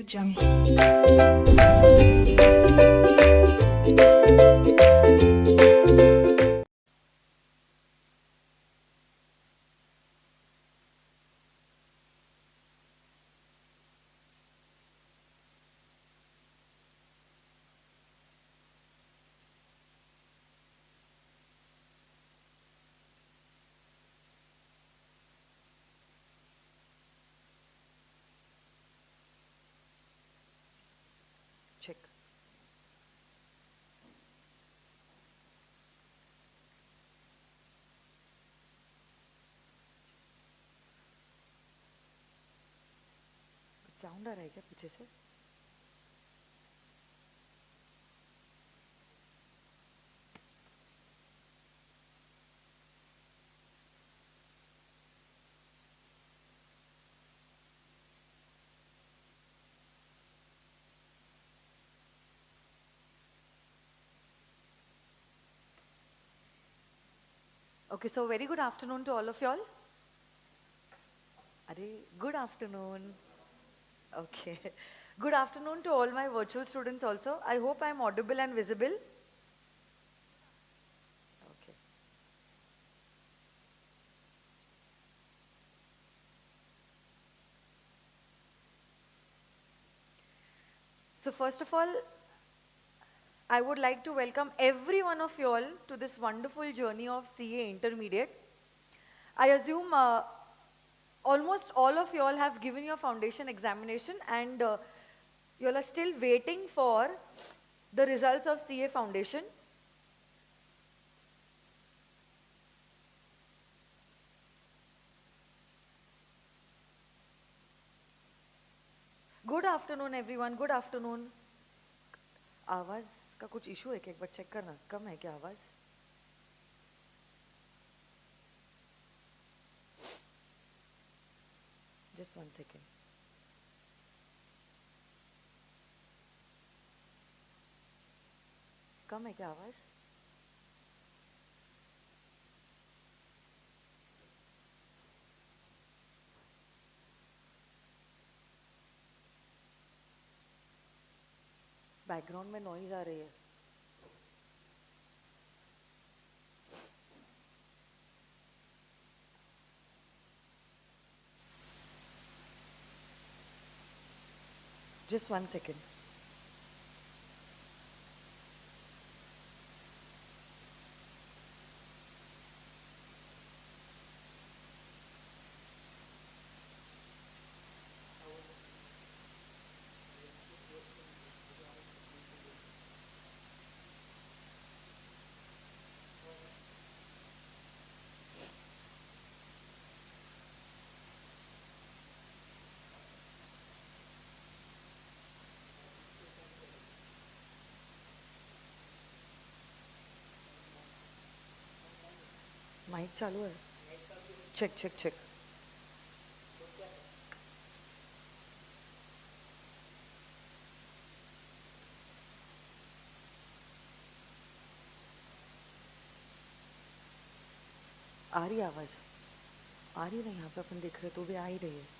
Jungle. Check. Sound आ रहा है क्या पीछे से? Okay, so very good afternoon to all of y'all. Good afternoon. Okay. Good afternoon to all my virtual students also. I hope I am audible and visible. Okay. So first of all, I would like to welcome every one of you all to this wonderful journey of CA Intermediate. I assume almost all of you all have given your foundation examination and you all are still waiting for the results of CA Foundation. Good afternoon everyone, good afternoon. आवाज़ का कुछ issue है क्या? एक बार check करना, कम है क्या आवाज़? Just 1 second. कम है क्या आवाज़? बैकग्राउंड में नॉइज आ रही है. Just 1 second. माइक चालू है? Check check check. आ रही आवाज़? आ रही नहीं, यहाँ पे अपन देख रहे तो भी आ ही रही है.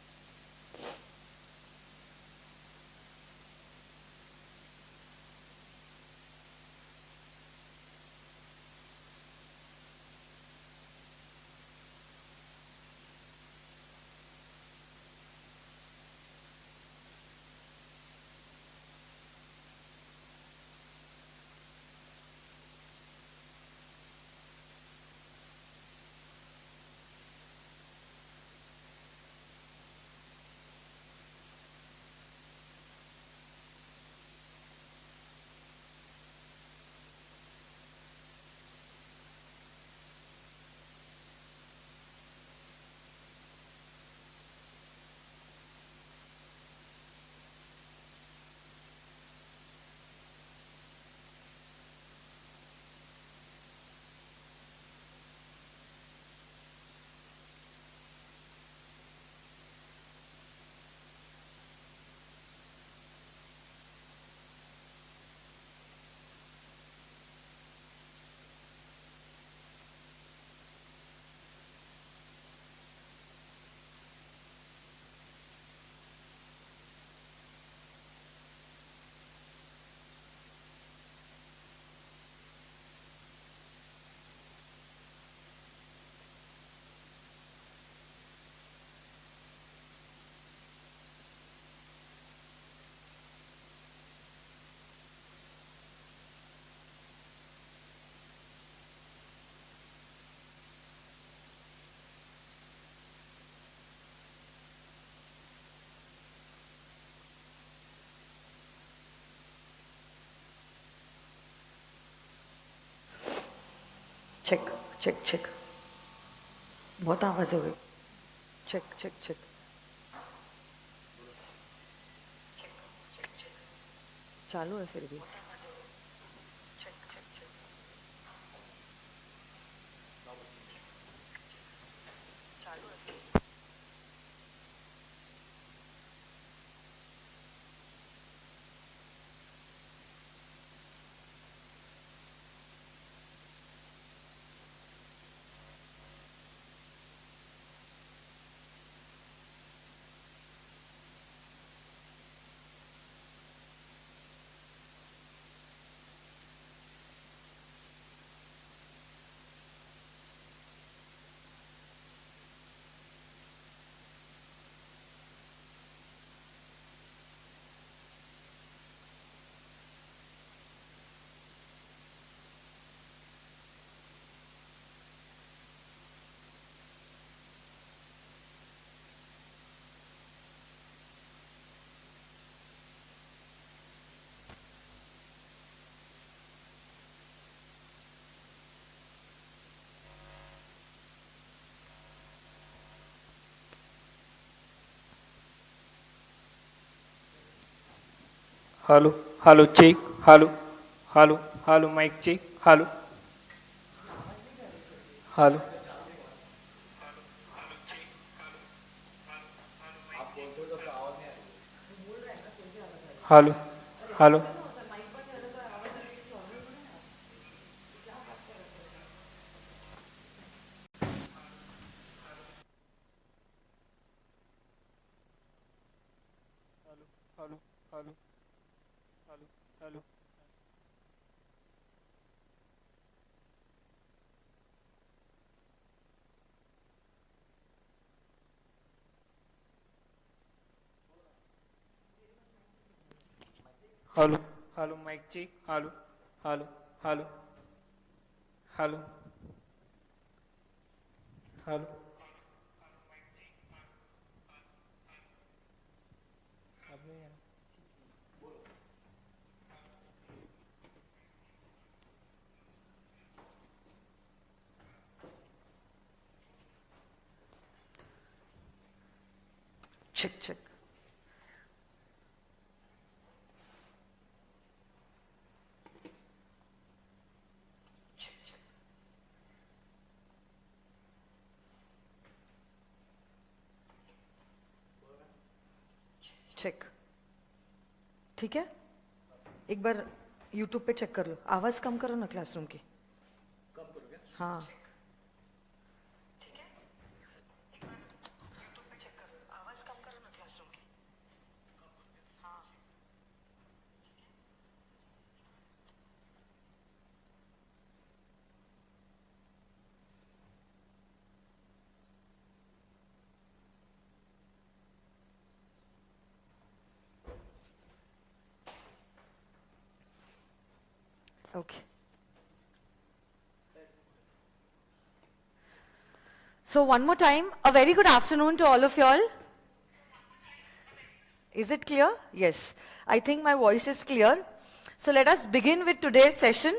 चेक चेक चेक, बहुत आवाज हो गई। चेक चेक चेक, चालू है फिर भी। Hello, hello, check, hello, hello, hello, mic check, hello, hello, hello, hello, hello, hello, hello, hello. Hello, hello, mic check, hello, hello, hello, hello, hello. Check check, check. ठीक है, एक बार YouTube पे check कर लो, आवाज कम करो ना क्लासरूम की। कम करो क्या? हाँ, okay. So one more time, a very good afternoon to all of y'all. Is it clear? Yes. I think my voice is clear. So let us begin with today's session.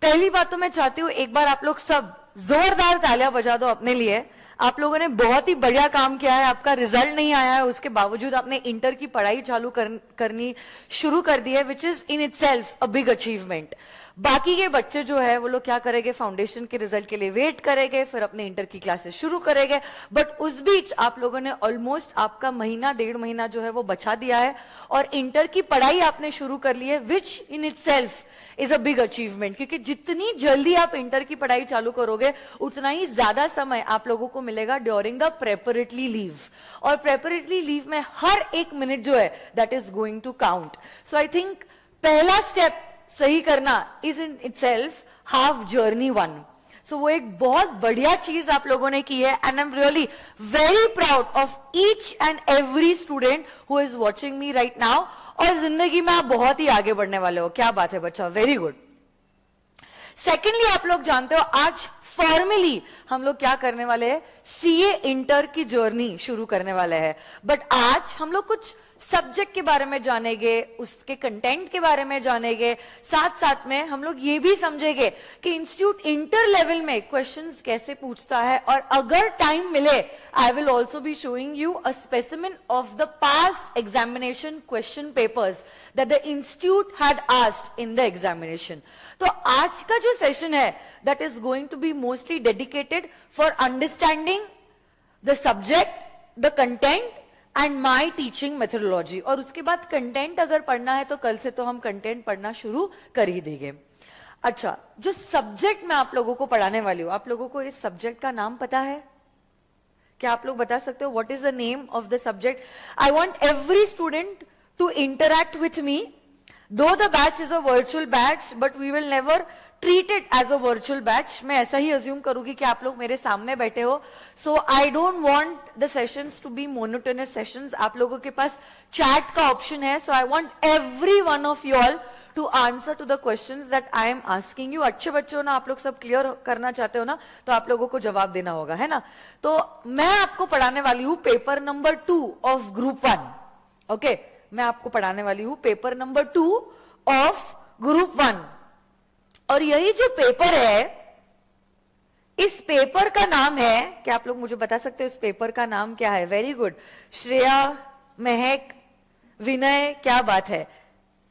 पहली बात तो मैं चाहती हूँ एक बार आप लोग सब जोरदार तालियां बजा दो अपने लिए। आप लोगों ने बहुत ही बढ़िया काम किया है, आपका रिजल्ट नहीं आया है, उसके बावजूद आपने इंटर की पढ़ाई चालू करनी शुरू कर दी है, which is in itself a big achievement. बाकी के बच्चे जो है वो लोग क्या करेंगे, फाउंडेशन के रिजल्ट के लिए वेट करेंगे, फिर अपने इंटर की क्लासेस शुरू करेंगे। बट उस बीच आप लोगों ने ऑलमोस्ट आपका महीना 1.5 महीना जो है वो बचा दिया है और इंटर की पढ़ाई आपने शुरू कर ली है, which in itself is a big achievement. क्योंकि जितनी जल्दी आप इंटर की पढ़ाई चालू करोगे उतना ही ज्यादा समय आप लोगों को मिलेगा ड्यूरिंग द प्रेपरेटरी लीव, और प्रेपरेटरी लीव में हर एक मिनट जो है that is going to count. So I think पहला स्टेप सही करना is in itself half journey won. सो वो एक बहुत बढ़िया चीज आप लोगों ने की है, and I am really very proud of each and every student who is watching me right now. और जिंदगी में आप बहुत ही आगे बढ़ने वाले हो, क्या बात है बच्चा, वेरी गुड। सेकेंडली आप लोग जानते हो आज फॉर्मली हम लोग क्या करने वाले हैं, सीए इंटर की जर्नी शुरू करने वाले हैं। बट आज हम लोग कुछ सब्जेक्ट के बारे में जानेंगे, उसके कंटेंट के बारे में जानेंगे, साथ साथ में हम लोग ये भी समझेंगे कि इंस्टीट्यूट इंटर लेवल में क्वेश्चंस कैसे पूछता है, और अगर टाइम मिले I will also be showing you a specimen of the past examination question papers that the institute had asked in the examination. तो आज का जो सेशन है that is going to be mostly dedicated for understanding the subject, the content and my teaching methodology. और उसके बाद content अगर पढ़ना है तो कल से तो हम कंटेंट पढ़ना शुरू कर ही देंगे. अच्छा, जो सब्जेक्ट मैं आप लोगों को पढ़ाने वाली हूं, आप लोगों को इस सब्जेक्ट का नाम पता है? क्या आप लोग बता सकते हो what is the name of the subject? I want every student to interact with me. Though the batch is a virtual batch, but we will never treat it as a virtual batch. मैं ऐसा ही assume करूंगी कि आप लोग मेरे सामने बैठे हो. So I don't want the sessions to be monotonous sessions. आप लोगों के पास chat का option है. So I want every one of you all to answer to the questions that I am asking you. अच्छे बच्चे हो ना, आप लोग सब clear करना चाहते हो ना, तो आप लोगों को जवाब देना होगा, है ना? तो मैं आपको पढ़ाने वाली हूँ paper number 2 of group 1. Okay, मैं आपको पढ़ाने वाली हूं पेपर नंबर 2 ऑफ ग्रुप 1. और यही जो पेपर है, इस पेपर का नाम है, क्या आप लोग मुझे बता सकते हो इस पेपर का नाम क्या है? Very good. श्रेया, महक, विनय, क्या बात है.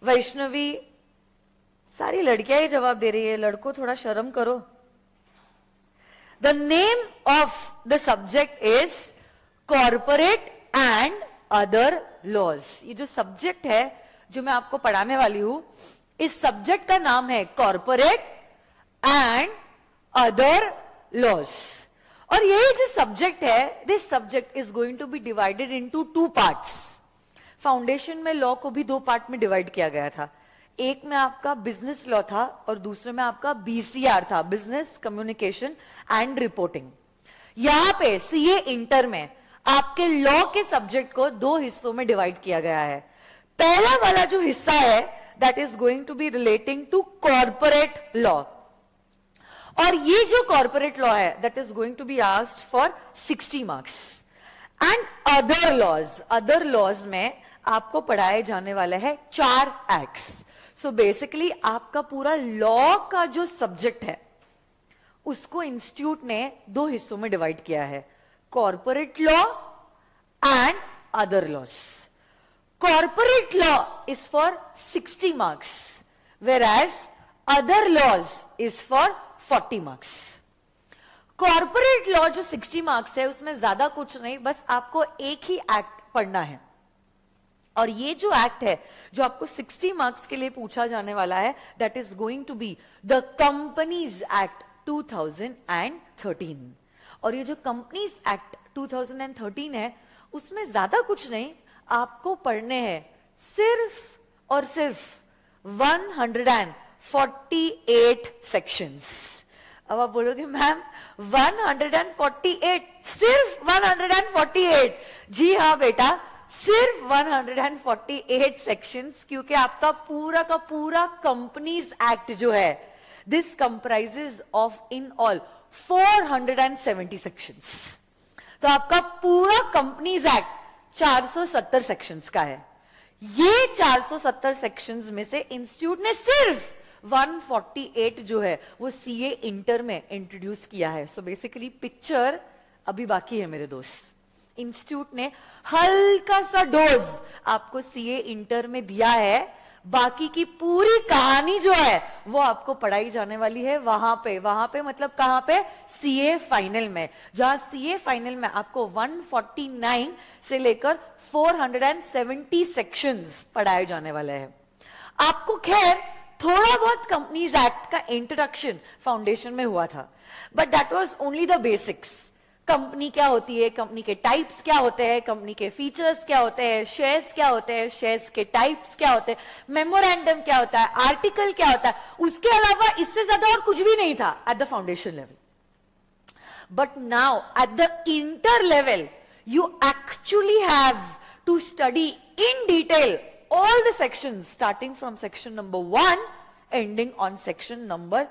वैष्णवी, सारी लड़कियां ही जवाब दे रही है. लड़कों थोड़ा शर्म करो. The name of the subject is corporate and other laws. ये जो सब्जेक्ट है जो मैं आपको पढ़ाने वाली हूं, इस सब्जेक्ट का नाम है कॉर्पोरेट एंड अदर लॉज. और ये जो सब्जेक्ट है, this subject is going to be divided into 2 parts. Foundation में लॉ को भी 2 पार्ट में डिवाइड किया गया था. एक में आपका बिजनेस लॉ था और दूसरे में आपका BCR था, बिजनेस कम्युनिकेशन एंड रिपोर्टिंग. यहां पे CA इंटर में आपके लॉ के सब्जेक्ट को 2 हिस्सों में डिवाइड किया गया है. पहला वाला जो हिस्सा है that is going to be relating to corporate law. और ये जो कॉर्पोरेट लॉ है that is going to be asked for 60 marks. And other laws में आपको पढ़ाए जाने वाले हैं 4 एक्ट्स. सो बेसिकली आपका पूरा लॉ का जो सब्जेक्ट है उसको इंस्टीट्यूट ने 2 हिस्सों में डिवाइड किया है, corporate law and other laws. Corporate law is for 60 marks, whereas other laws is for 40 marks. Corporate law जो 60 marks है उसमें ज्यादा कुछ नहीं, बस आपको एक ही एक्ट पढ़ना है. और ये जो एक्ट है जो आपको 60 मार्क्स के लिए पूछा जाने वाला है that is going to be the companies act 2013. और ये जो कंपनीज एक्ट 2013 है उसमें ज्यादा कुछ नहीं, आपको पढ़ने हैं सिर्फ और सिर्फ 148 सेक्शंस. अब आप बोलोगे मैम 148, सिर्फ 148? जी हाँ बेटा, सिर्फ 148 सेक्शंस, क्योंकि आपका पूरा का पूरा कंपनीज एक्ट जो है this comprises of in all 470 sections. तो आपका पूरा कंपनीज एक्ट 470 सेक्शंस का है. ये 470 सेक्शंस में से इंस्टीट्यूट ने सिर्फ 148 जो है वो CA इंटर में इंट्रोड्यूस किया है. सो बेसिकली पिक्चर अभी बाकी है मेरे दोस्त. इंस्टीट्यूट ने हल्का सा डोज आपको CA इंटर में दिया है, बाकी की पूरी कहानी जो है वो आपको पढ़ाई जाने वाली है वहां पे मतलब कहां पे? CA फाइनल में, जहां CA फाइनल में आपको 149 से लेकर 470 सेक्शंस पढ़ाए जाने वाले हैं. आपको खैर थोड़ा बहुत कंपनीज एक्ट का इंट्रोडक्शन फाउंडेशन में हुआ था, but that was only the basics. Company क्या होती है, कंपनी के टाइप्स क्या होते हैं, कंपनी के फीचर्स क्या होते हैं, शेयर्स क्या होते हैं, शेयर्स के टाइप्स क्या होते हैं, मेमोरेंडम क्या होता है, आर्टिकल क्या होता है. उसके अलावा इससे ज्यादा और कुछ भी नहीं था at the foundation level. But now at the inter level you actually have to study in detail all the sections starting from section number 1 ending on section number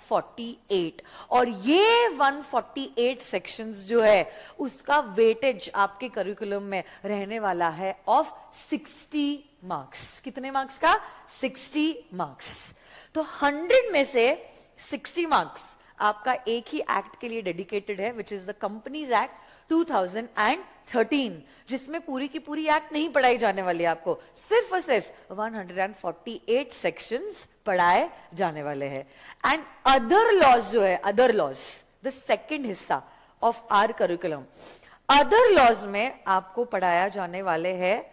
148 और ये 148 सेक्शंस जो है उसका वेटेज आपके करिकुलम में रहने वाला है ऑफ 60 मार्क्स। कितने मार्क्स का? 60 मार्क्स। तो 100 में से 60 मार्क्स आपका एक ही एक्ट के लिए डेडिकेटेड है, which is the companies act 2013, जिसमें पूरी की पूरी एक्ट नहीं पढ़ाई जाने वाली है आपको, सिर्फ और सिर्फ 148 सेक्शंस पढ़ाए जाने वाले हैं। एंड अदर लॉज जो है, अदर लॉज द सेकेंड हिस्सा of our curriculum, other laws में आपको पढ़ाया जाने वाले हैं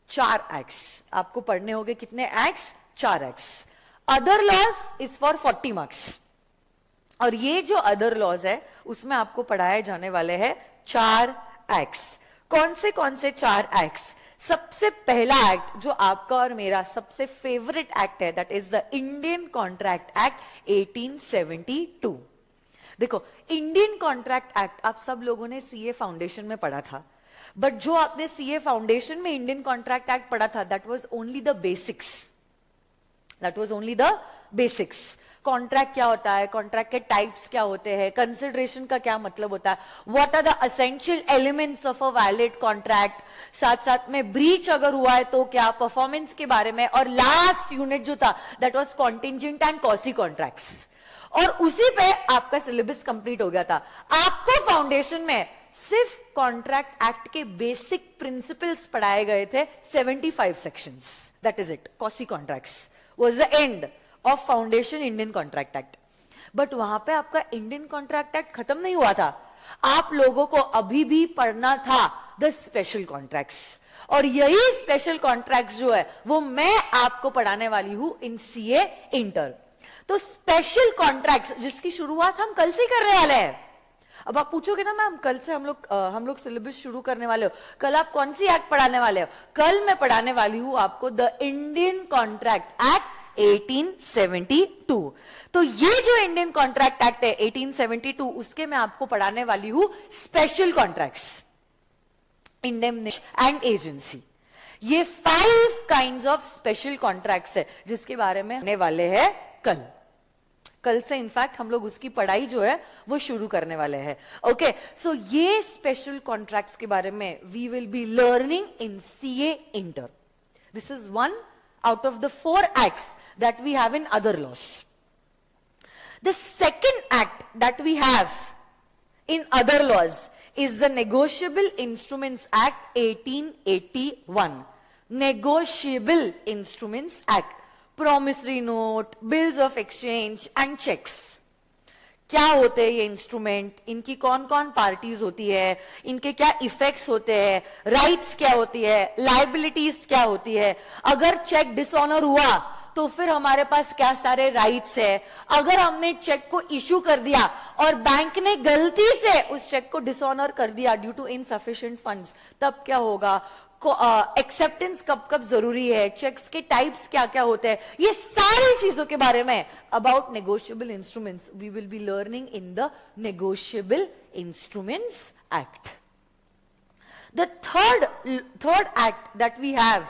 4 एक्ट्स। आपको पढ़ने होंगे कितने acts? 4 acts. Other laws is for 40 marks और ये जो अदर लॉज है उसमें आपको पढ़ाए जाने वाले हैं 4 एक्ट्स। कौन से 4 एक्ट्स? सबसे पहला एक्ट जो आपका और मेरा सबसे फेवरेट एक्ट है, that is the Indian contract act 1872। देखो, इंडियन कॉन्ट्रैक्ट एक्ट आप सब लोगों ने सीए फाउंडेशन में पढ़ा था, बट जो आपने सीए फाउंडेशन में इंडियन कॉन्ट्रैक्ट एक्ट पढ़ा था, that was only the basics. That was only the basics. Contract क्या होता है, कॉन्ट्रैक्ट के टाइप्स क्या होते हैं, कंसिडरेशन का क्या मतलब होता है, what are the essential elements of a valid contract, साथ साथ में ब्रीच अगर हुआ है तो क्या, परफॉर्मेंस के बारे में, और लास्ट यूनिट जो था that was contingent and quasi contracts. और उसी पे आपका सिलेबस कंप्लीट हो गया था। आपको फाउंडेशन में सिर्फ कॉन्ट्रैक्ट एक्ट के बेसिक प्रिंसिपल्स पढ़ाए गए थे, 75 sections, that is it. Quasi contracts was the end of foundation Indian contract act. But वहां पे आपका इंडियन कॉन्ट्रैक्ट एक्ट खत्म नहीं हुआ था, आप लोगों को अभी भी पढ़ना था द स्पेशल कॉन्ट्रैक्ट्स, और यही स्पेशल कॉन्ट्रैक्ट्स जो है वो मैं आपको पढ़ाने वाली हूं इन सीए इंटर। तो स्पेशल कॉन्ट्रैक्ट्स जिसकी शुरुआत हम कल से कर रहे वाले हैं। अब आप पूछोगे ना मैम, कल से हम लोग सिलेबस शुरू करने वाले हो, कल आप कौन सी एक्ट पढ़ाने वाले हो? कल मैं पढ़ाने वाली हूं आपको द इंडियन कॉन्ट्रैक्ट एक्ट 1872। तो ये जो इंडियन कॉन्ट्रैक्ट एक्ट है 1872, उसके मैं आपको पढ़ाने वाली हूं special contracts, indemnity and agency. ये 5 काइंड्स ऑफ स्पेशल कॉन्ट्रैक्ट्स है जिसके बारे में होने वाले हैं कल से इनफैक्ट हम लोग उसकी पढ़ाई जो है वो शुरू करने वाले हैं। ओके, सो ये स्पेशल कॉन्ट्रैक्ट्स के बारे में we will be learning in CA inter. This is one out of the 4 acts that we have in other laws. The second act that we have in other laws is the Negotiable Instruments Act 1881. Negotiable Instruments Act. Promissory note, bills of exchange and checks. क्या होते हैं ये instrument, इनकी कौन कौन parties होती है, इनके क्या इफेक्ट्स होते हैं, राइट्स क्या होती है, लाइबिलिटीज क्या होती है, अगर चेक डिसऑनर हुआ तो फिर हमारे पास क्या सारे राइट्स है, अगर हमने चेक को इशू कर दिया और बैंक ने गलती से उस चेक को डिसऑनर कर दिया ड्यू टू इनसफिशिएंट फंड्स, तब क्या होगा, एक्सेप्टेंस कब कब जरूरी है, चेक्स के टाइप्स क्या क्या होते हैं, ये सारी चीजों के बारे में about negotiable instruments we will be learning in the negotiable instruments act. The third act that we have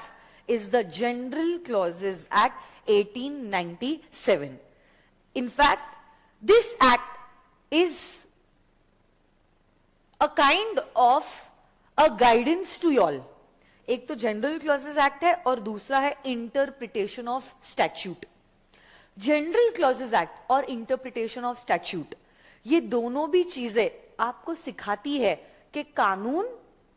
is the general clauses act 1897। In fact this act is a kind of a guidance to y'all. एक तो general clauses act है और दूसरा है interpretation of statute. General clauses act और interpretation of statute, ये दोनों भी चीजें आपको सिखाती है कि कानून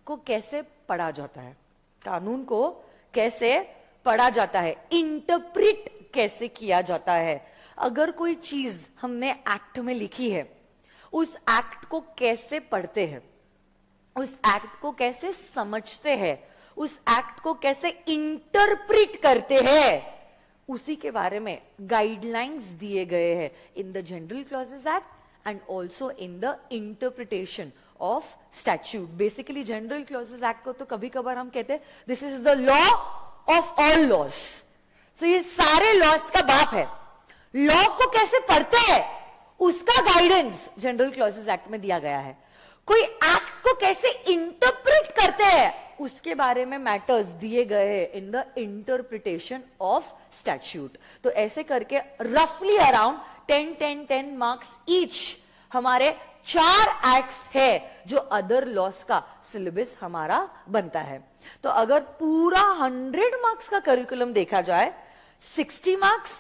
को कैसे पढ़ा जाता है, कानून को कैसे पढ़ा जाता है, इंटरप्रिट कैसे किया जाता है। अगर कोई चीज हमने एक्ट में लिखी है, उस एक्ट को कैसे पढ़ते हैं, उस एक्ट को कैसे समझते हैं, उस एक्ट को कैसे इंटरप्रिट करते हैं, उसी के बारे में गाइडलाइंस दिए गए हैं in the general clauses act and also in the interpretation of statute. Basically general clauses act को तो कभी कभार हम कहते हैं this is the law of all laws. So ये सारे लॉज का बाप है। लॉ को कैसे पढ़ते हैं उसका गाइडेंस जनरल क्लॉजेस एक्ट में दिया गया है। कोई एक्ट को कैसे इंटरप्रेट करते हैं उसके बारे में मैटर्स दिए गए हैं in the interpretation of statute. तो ऐसे करके रफली अराउंड 10 मार्क्स ईच हमारे 4 एक्ट्स है जो अदर लॉस का सिलेबस हमारा बनता है। तो अगर पूरा 100 मार्क्स का करिकुलम देखा जाए, 60 मार्क्स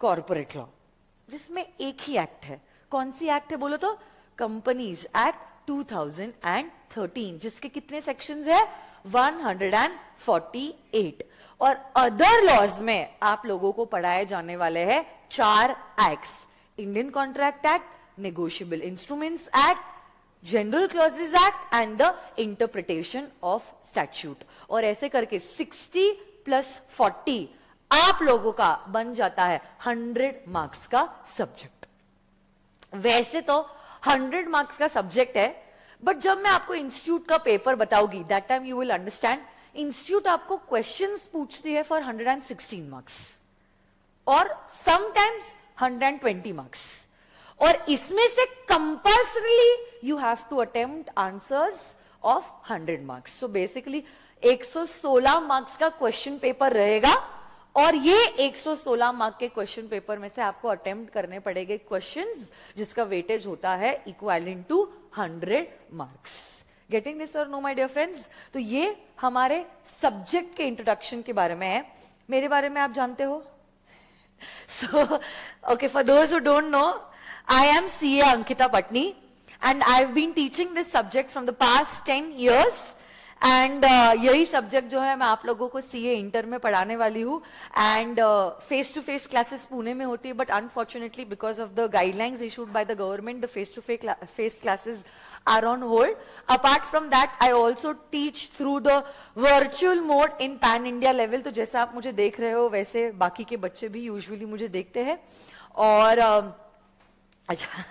कॉर्पोरेट लॉ, जिसमें एक ही एक्ट है। कौन सी एक्ट है बोलो तो? कंपनीज एक्ट 2013, जिसके कितने सेक्शंस है? 148। और अदर लॉज में आप लोगों को पढ़ाए जाने वाले हैं 4 acts: Indian contract act, negotiable instruments act, general clauses act and the interpretation of statute. और ऐसे करके 60 + 40 आप लोगों का बन जाता है 100 मार्क्स का सब्जेक्ट। वैसे तो 100 मार्क्स का सब्जेक्ट है, बट जब मैं आपको इंस्टीट्यूट का पेपर बताऊंगी, that time you will understand institute आपको क्वेश्चंस पूछती है फॉर 116 मार्क्स और समटाइम्स 120 मार्क्स, और इसमें से compulsorily you have to attempt answers of 100 marks. So basically 116 marks का क्वेश्चन पेपर रहेगा, और ये 116 मार्क के क्वेश्चन पेपर में से आपको अटेम्प्ट करने पड़ेंगे क्वेश्चंस जिसका वेटेज होता है equivalent to 100 marks. Getting this और नो माय डियर फ्रेंड्स? तो ये हमारे सब्जेक्ट के इंट्रोडक्शन के बारे में है। मेरे बारे में आप जानते हो? So okay, for those who don't know, I am CA Ankita Patni and I've been teaching this subject from the past 10 years. And यही सब्जेक्ट जो है मैं आप लोगों को CA इंटर में पढ़ाने वाली हूँ। And face to face classes Pune में होती है, but unfortunately because of the guidelines issued by the government, the face to face classes are on hold. Apart from that I also teach through the virtual mode in pan India level. तो जैसा आप मुझे देख रहे हो वैसे बाकी के बच्चे भी यूजुअली मुझे देखते हैं। और अच्छा,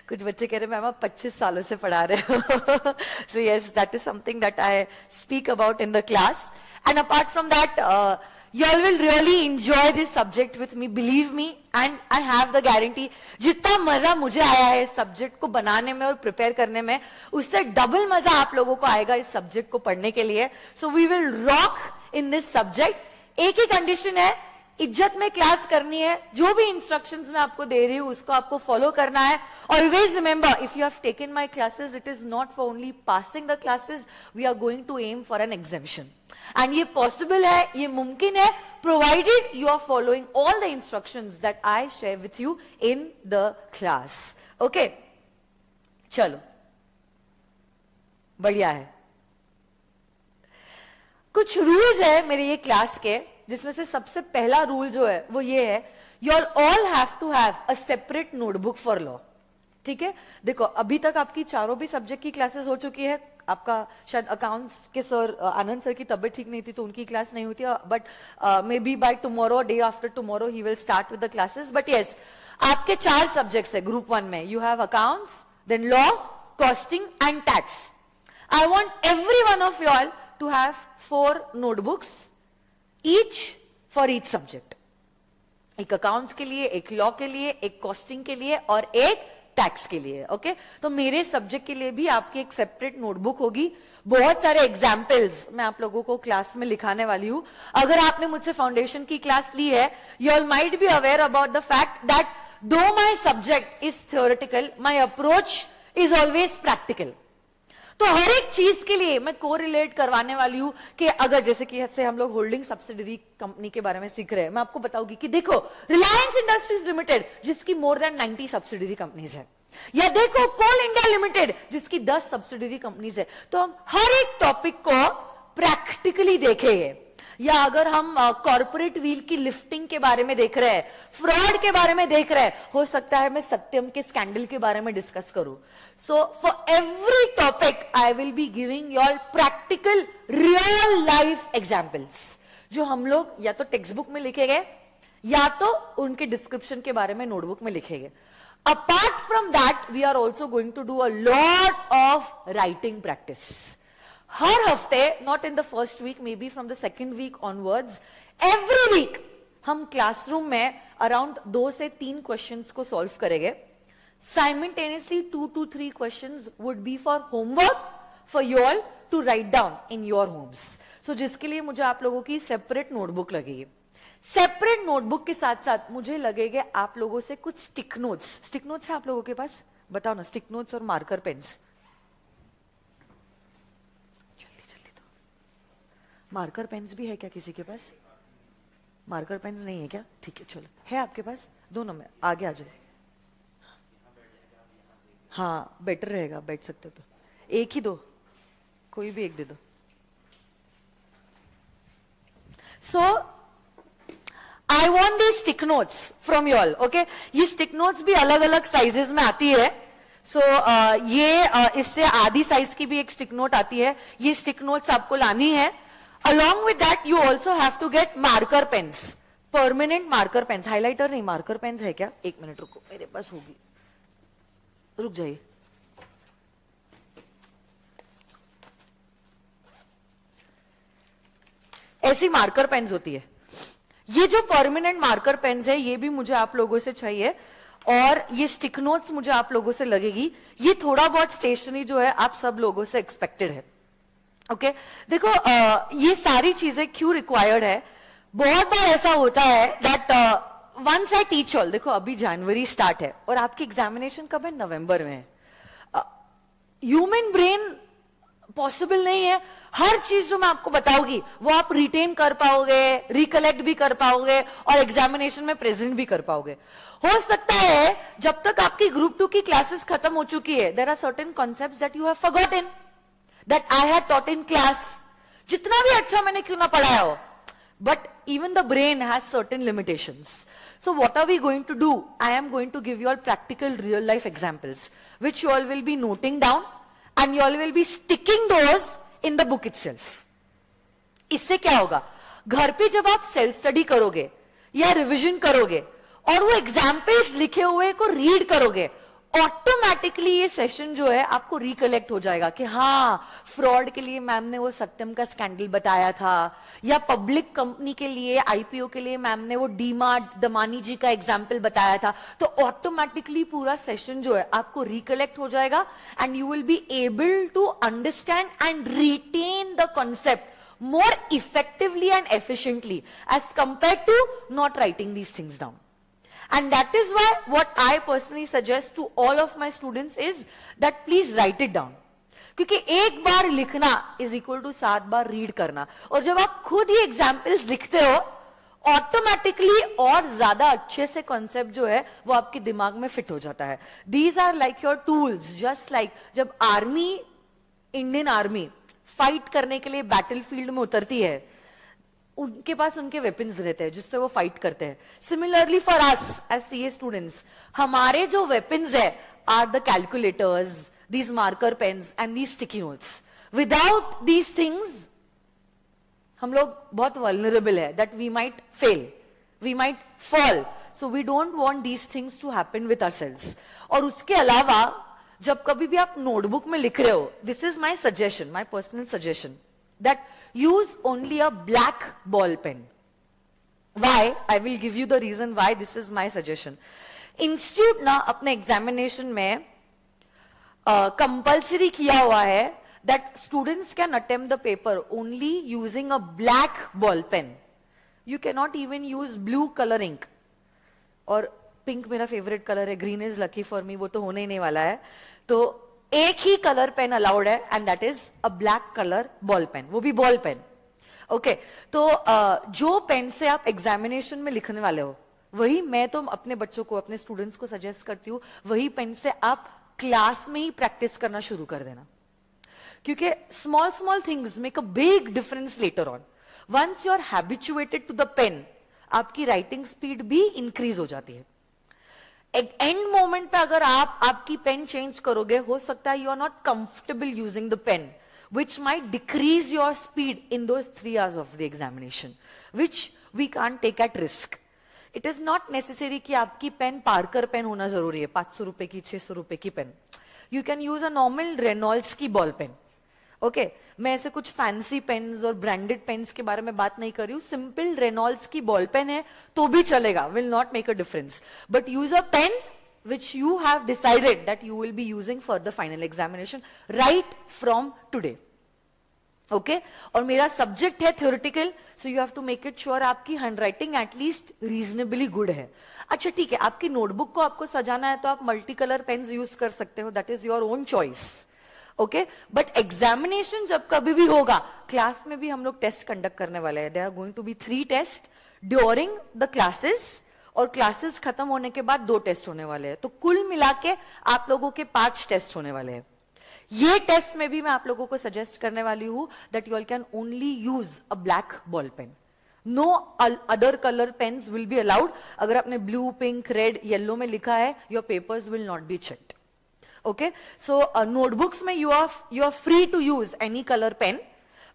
कुछ बच्चे कह रहे मैम आप 25 सालों से पढ़ा रहे हो। So yes, that is something that I speak about in the class. And apart from that you all will really enjoy this subject with me, believe me, and I have the guarantee जितना मजा मुझे आया है इस subject को बनाने में और प्रिपेयर करने में, उससे डबल मजा आप लोगों को आएगा इस सब्जेक्ट को पढ़ने के लिए। So we will rock in this subject. एक ही कंडीशन है, इज्जत में क्लास करनी है, जो भी इंस्ट्रक्शंस मैं आपको दे रही हूं उसको आपको फॉलो करना है। Always remember, if you have taken my classes, it is not for only passing the classes, we are going to aim for an examination. And ये पॉसिबल है, ये मुमकिन है, provided you are following all the instructions that I share with you in the class. Okay, चलो बढ़िया है। कुछ rules है मेरे ये क्लास के, जिसमें से सबसे पहला रूल जो है वो ये है, you all have to have a separate notebook for law. ठीक है, देखो अभी तक आपकी चारों भी सब्जेक्ट की क्लासेस हो चुकी है। आपका शायद अकाउंट्स के सर, आनंद सर की तबीयत ठीक नहीं थी तो उनकी क्लास नहीं होती, but maybe by tomorrow, day after tomorrow ही will start with the classes. But yes, आपके 4 सब्जेक्ट्स है ग्रुप 1 में। You have accounts, then law, costing and tax. I want every one of you all to have 4 notebooks each for each subject. एक accounts के लिए, एक law के लिए, एक कॉस्टिंग के लिए और एक टैक्स के लिए। ओके, तो मेरे सब्जेक्ट के लिए भी आपकी एक सेपरेट नोटबुक होगी। बहुत सारे एग्जाम्पल्स मैं आप लोगों को क्लास में लिखाने वाली हूं। अगर आपने मुझसे फाउंडेशन की क्लास ली है, you all might be aware about the fact that though my subject is theoretical, my approach is always practical. तो हर एक चीज के लिए मैं कोरिलेट करवाने वाली हूं कि अगर जैसे कि ऐसे हम लोग होल्डिंग सब्सिडरी कंपनी के बारे में सीख रहे हैं, मैं आपको बताऊंगी कि देखो रिलायंस इंडस्ट्रीज लिमिटेड जिसकी मोर देन 90 सब्सिडरी कंपनीज है, या देखो कोल इंडिया लिमिटेड जिसकी 10 सब्सिडरी कंपनीज है। तो हम हर एक टॉपिक को प्रैक्टिकली देखेंगे। या अगर हम कॉर्पोरेट व्हील की लिफ्टिंग के बारे में देख रहे हैं, फ्रॉड के बारे में देख रहे हैं, हो सकता है मैं सत्यम के स्कैंडल के बारे में डिस्कस करूं। So for every topic I will be giving your practical real life examples, जो हम लोग या तो टेक्स्ट बुक में लिखेंगे या तो उनके डिस्क्रिप्शन के बारे में नोटबुक में लिखेंगे। Apart from that we are also going to do a lot of writing practice. हर हफ्ते, not in the first week, maybe from the second week onwards, every week हम क्लासरूम में around 2 से 3 questions को solve करेंगे। Simultaneously 2 to 3 questions would be for homework for you all to write down in your homes. So जिसके लिए मुझे आप लोगों की सेपरेट नोटबुक लगेगी. सेपरेट नोटबुक के साथ साथ मुझे लगेगा आप लोगों से कुछ स्टिक नोट्स है आप लोगों के पास? बताओ ना, स्टिक नोट्स और मार्कर पेन्स. जल्दी दो. मार्कर पेन्स भी है क्या किसी के पास? मार्कर पेन्स नहीं है क्या? ठीक है, चलो. है आपके पास? दोनों में आगे आ जाओ. हाँ, बेटर रहेगा, बैठ सकते हो तो. एक ही दो, कोई भी एक दे दो. So I want these stick notes from you all, okay? ये stick notes भी अलग अलग साइजेस में आती है. So इससे आधी साइज की भी एक स्टिक नोट आती है. ये स्टिक नोट्स आपको लानी है. Along with that, you also have to get marker pens, permanent marker pens. Highlighter नहीं, मार्कर पेन्स है क्या? एक मिनट रुको, मेरे पास होगी. रुक जाइए. ऐसी मार्कर पेन्स होती है. ये जो परमानेंट मार्कर पेन्स है ये भी मुझे आप लोगों से चाहिए, और ये स्टिक नोट्स मुझे आप लोगों से लगेगी. ये थोड़ा बहुत स्टेशनरी जो है आप सब लोगों से एक्सपेक्टेड है. ओके देखो ये सारी चीजें क्यों रिक्वायर्ड है. बहुत बार ऐसा होता है that once I teach all. देखो अभी जनवरी स्टार्ट है और आपकी एग्जामिनेशन कब है? नवंबर में है. ह्यूमन ब्रेन पॉसिबल नहीं है हर चीज जो मैं आपको बताऊंगी वो आप रिटेन कर पाओगे, रिकलेक्ट भी कर पाओगे और एग्जामिनेशन में प्रेजेंट भी कर पाओगे. हो सकता है जब तक आपकी ग्रुप 2 की क्लासेस खत्म हो चुकी है, there are certain concepts that you have forgotten, that I had taught in class. जितना भी अच्छा मैंने क्यों ना पढ़ाया हो, but even the brain has certain limitations. So what are we going to do? I am going to give you all practical real life examples which you all will be noting down and you all will be sticking those in the book itself. इससे क्या होगा, घर पे जब आप self study करोगे या revision करोगे और वो एग्जाम्पल्स लिखे हुए को रीड करोगे, ऑटोमेटिकली ये सेशन जो है आपको रिकलेक्ट हो जाएगा कि हाँ फ्रॉड के लिए मैम ने वो सत्यम का स्कैंडल बताया था, या पब्लिक कंपनी के लिए आईपीओ के लिए मैम ने वो डीमार्ट दमानी जी का एग्जाम्पल बताया था. तो ऑटोमेटिकली पूरा सेशन जो है आपको रिकलेक्ट हो जाएगा and you will be able to understand and retain the concept more effectively and efficiently as compared to not writing these things down. And that is why what I personally suggest to all of my students is that please write it down. क्योंकि एक बार लिखना is equal to 7 bar read करना, और जब आप खुद ही examples लिखते हो ऑटोमेटिकली और ज्यादा अच्छे से कॉन्सेप्ट जो है वो आपके दिमाग में फिट हो जाता है. These are like your tools, just like जब आर्मी, इंडियन आर्मी फाइट करने के लिए बैटलफील्ड में उतरती है, उनके पास उनके वेपन्स रहते हैं जिससे वो फाइट करते हैं. Similarly for us as CA students, हमारे जो वेपन्स है are the calculators, these marker pens and these sticky notes. Without these things हम लोग बहुत वल्नरेबल है that we might fail, we might fall. So we don't want these things to happen with ourselves. और उसके अलावा जब कभी भी आप नोटबुक में लिख रहे हो, this is my suggestion, my personal suggestion, that use only a black ball pen. Why? I will give you the reason why this is my suggestion. Institute ना अपने एग्जामिनेशन में कंपल्सरी किया हुआ है that students can attempt the paper only using a black ball pen. You cannot even use blue color ink. और pink मेरा favourite colour है, green is lucky for me, वो तो होने ही नहीं वाला है. तो एक ही कलर पेन अलाउड है and that is a black colour ball pen, वो भी बॉल पेन. ओके तो जो पेन से आप एग्जामिनेशन में लिखने वाले हो वही मैं तो अपने बच्चों को, अपने स्टूडेंट्स को सजेस्ट करती हूँ, वही पेन से आप क्लास में ही प्रैक्टिस करना शुरू कर देना. क्योंकि small small things make a big difference later on. Once you are habituated to the pen, आपकी राइटिंग स्पीड भी इंक्रीज हो जाती है. एक एंड मोमेंट पे अगर आप आपकी पेन चेंज करोगे, हो सकता है you are not comfortable using the pen, which might decrease your speed in those 3 hours of the examination, which we can't take at risk. It is not necessary कि आपकी पेन पार्कर पेन होना जरूरी है, 500 रुपए की, 600 रुपए की pen. You can use a normal Reynolds की बॉल पेन. ओके मैं ऐसे कुछ फैंसी पेन्स और ब्रांडेड पेन्स के बारे में बात नहीं कर रही हूँ. सिंपल रेनॉल्ड्स की बॉल पेन है तो भी चलेगा, will not make a difference. But use a pen which you have decided that you will be using for the final examination right from today. Okay और मेरा सब्जेक्ट है theoretical, so you have to make it sure आपकी handwriting at least reasonably good है. अच्छा ठीक है, आपकी notebook को आपको सजाना है तो आप मल्टी कलर पेन्स यूज कर सकते हो, that is your own choice. Okay but examination जब कभी भी होगा, क्लास में भी हम लोग टेस्ट कंडक्ट करने वाले हैं. There are going to be 3 test during the classes और क्लासेस खत्म होने के बाद 2 टेस्ट होने वाले हैं. तो कुल मिला के आप लोगों के 5 टेस्ट होने वाले हैं. ये टेस्ट में भी मैं आप लोगों को सजेस्ट करने वाली हूं that you all can only use a black ball pen. No other colour pens will be allowed. अगर आपने ब्लू, पिंक, रेड, येलो में लिखा है, your papers will not be checked. Okay so notebooks में you are free to use any colour pen.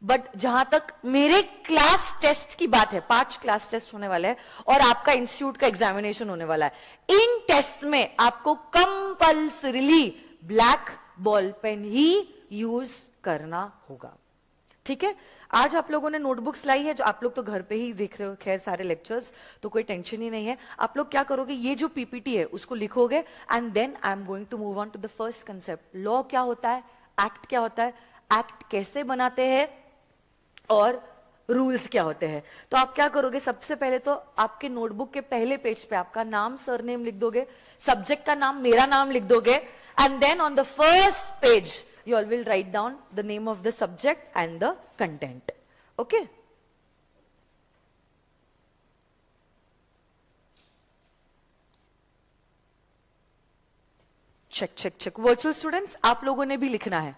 But जहां तक मेरे class test की बात है, 5 क्लास टेस्ट होने वाले हैं और आपका इंस्टीट्यूट का एग्जामिनेशन होने वाला है. इन टेस्ट में आपको कंपल्सरीली ब्लैक बॉल पेन ही यूज करना होगा. ठीक है, आज आप लोगों ने नोटबुक्स लाई है, जो आप लोग तो घर पे ही देख रहे हो खैर सारे लेक्चर्स, तो कोई टेंशन ही नहीं है. आप लोग क्या करोगे, ये जो पीपीटी है उसको लिखोगे and then I am going to move on to the first concept. Law क्या होता है, एक्ट क्या होता है, एक्ट कैसे बनाते हैं और रूल्स क्या होते हैं. तो आप क्या करोगे, सबसे पहले तो आपके नोटबुक के पहले पेज पे आपका नाम, सरनेम लिख दोगे, सब्जेक्ट का नाम, मेरा नाम लिख दोगे and then on the first page you all will write down the name of the subject and the content. Okay? Check, check, check. Virtual students, आप लोगों ने भी लिखना है.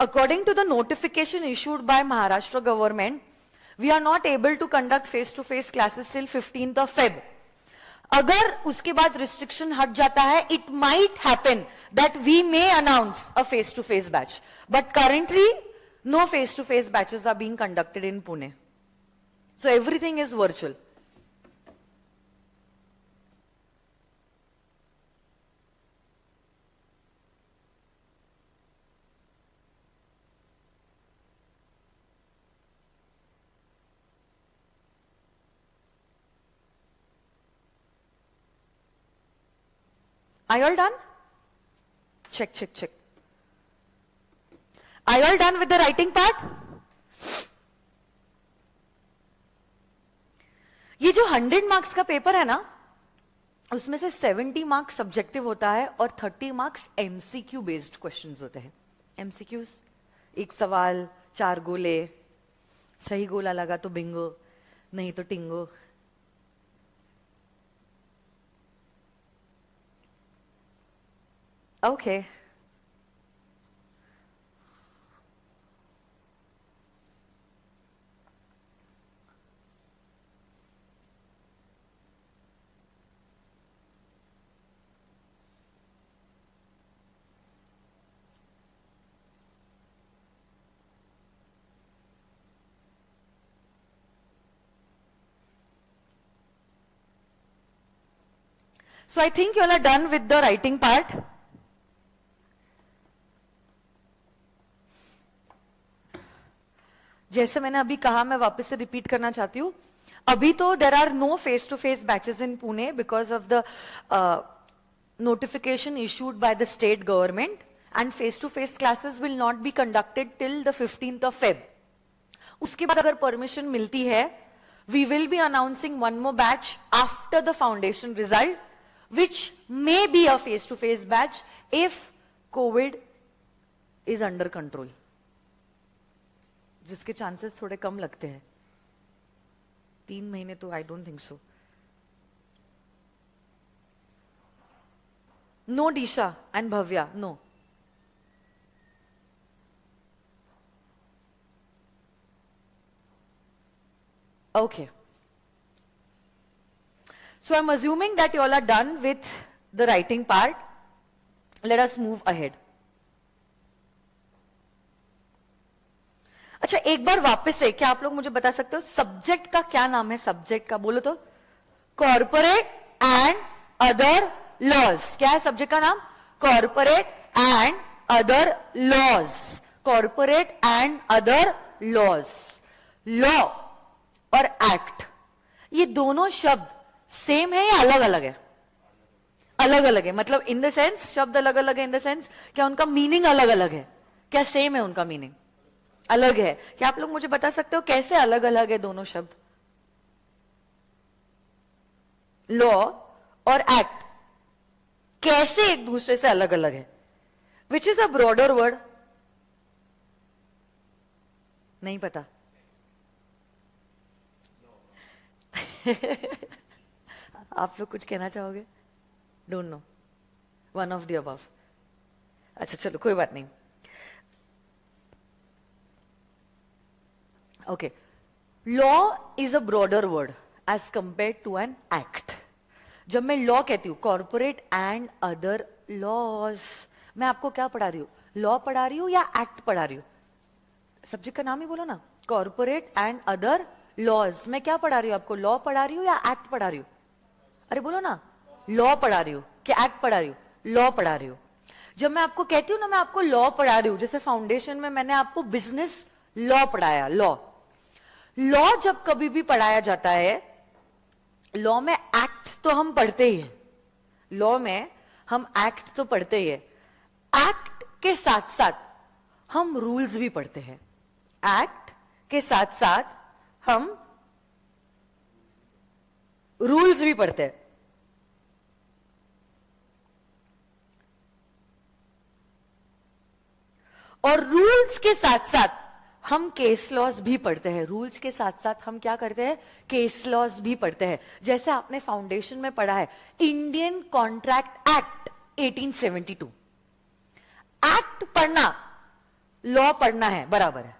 According to the notification issued by Maharashtra government, we are not able to conduct face-to-face classes till 15th of Feb. अगर उसके बाद restriction हट जाता है, it might happen that we may announce a face-to-face batch. But currently, no face-to-face batches are being conducted in Pune. So everything is virtual. Are you all done? Check, check, check. Are you all done with the writing part? ये जो 100 marks का paper है ना, उसमें से 70 marks subjective होता है और 30 मार्क्स एमसीक्यू बेस्ड क्वेश्चंस होते हैं. एमसीक्यूज, एक सवाल 4 गोले, सही गोला लगा तो बिंगो, नहीं तो Tingo. Okay. So I think you all are done with the writing part. जैसे मैंने अभी कहा, मैं वापस से रिपीट करना चाहती हूँ. अभी तो there are no face to face batches in Pune because of the notification issued by the state government and face to face classes will not be conducted till the 15th of Feb. उसके बाद अगर permission मिलती है, we will be announcing one more batch after the foundation result which may be a face to face batch if COVID is under control, जिसके chances थोड़े कम लगते हैं. 3 महीने तो I don't think so. No Disha and Bhavya, no. Okay. So I'm assuming that you all are done with the writing part. Let us move ahead. अच्छा, एक बार वापस से क्या आप लोग मुझे बता सकते हो सब्जेक्ट का क्या नाम है? सब्जेक्ट का बोलो तो. Corporate and other laws. क्या है सब्जेक्ट का नाम? Corporate and other laws. Corporate and other laws. Law और एक्ट, ये दोनों शब्द सेम है या अलग अलग है? अलग अलग है। मतलब इन द सेंस शब्द अलग अलग है, इन द सेंस क्या उनका मीनिंग अलग अलग है? क्या सेम है उनका मीनिंग? अलग है। क्या आप लोग मुझे बता सकते हो कैसे अलग अलग है दोनों शब्द? लॉ और एक्ट कैसे एक दूसरे से अलग अलग है? Which is a broader word? नहीं पता। आप लोग कुछ कहना चाहोगे? Don't know, one of the above. अच्छा चलो कोई बात नहीं। Okay, law is a broader word as compared to an act. जब मैं लॉ कहती हूं, कॉर्पोरेट एंड अदर लॉज, मैं आपको क्या पढ़ा रही हूं? लॉ पढ़ा रही हूं या एक्ट पढ़ा रही हूं? सब्जेक्ट का नाम ही बोलो ना, कॉर्पोरेट एंड अदर लॉज। मैं क्या पढ़ा रही हूं आपको? लॉ पढ़ा रही हूं या एक्ट पढ़ा रही हूं? अरे बोलो ना, लॉ पढ़ा रही हूं कि एक्ट पढ़ा रही हूं? लॉ पढ़ा रही हूं। जब मैं आपको कहती हूं ना मैं आपको लॉ पढ़ा रही हूं, जैसे फाउंडेशन में मैंने आपको बिजनेस लॉ पढ़ाया। लॉ लॉ जब कभी भी पढ़ाया जाता है, लॉ में एक्ट तो हम पढ़ते ही हैं, लॉ में हम एक्ट तो पढ़ते ही है, एक्ट के साथ साथ हम रूल्स भी पढ़ते हैं। एक्ट के साथ साथ हम रूल्स भी पढ़ते हैं। और रूल्स के साथ साथ हम केस लॉज भी पढ़ते हैं। रूल्स के साथ साथ हम क्या करते हैं? केस लॉज भी पढ़ते हैं। जैसे आपने फाउंडेशन में पढ़ा है इंडियन कॉन्ट्रैक्ट एक्ट 1872। एक्ट पढ़ना लॉ पढ़ना है, बराबर है।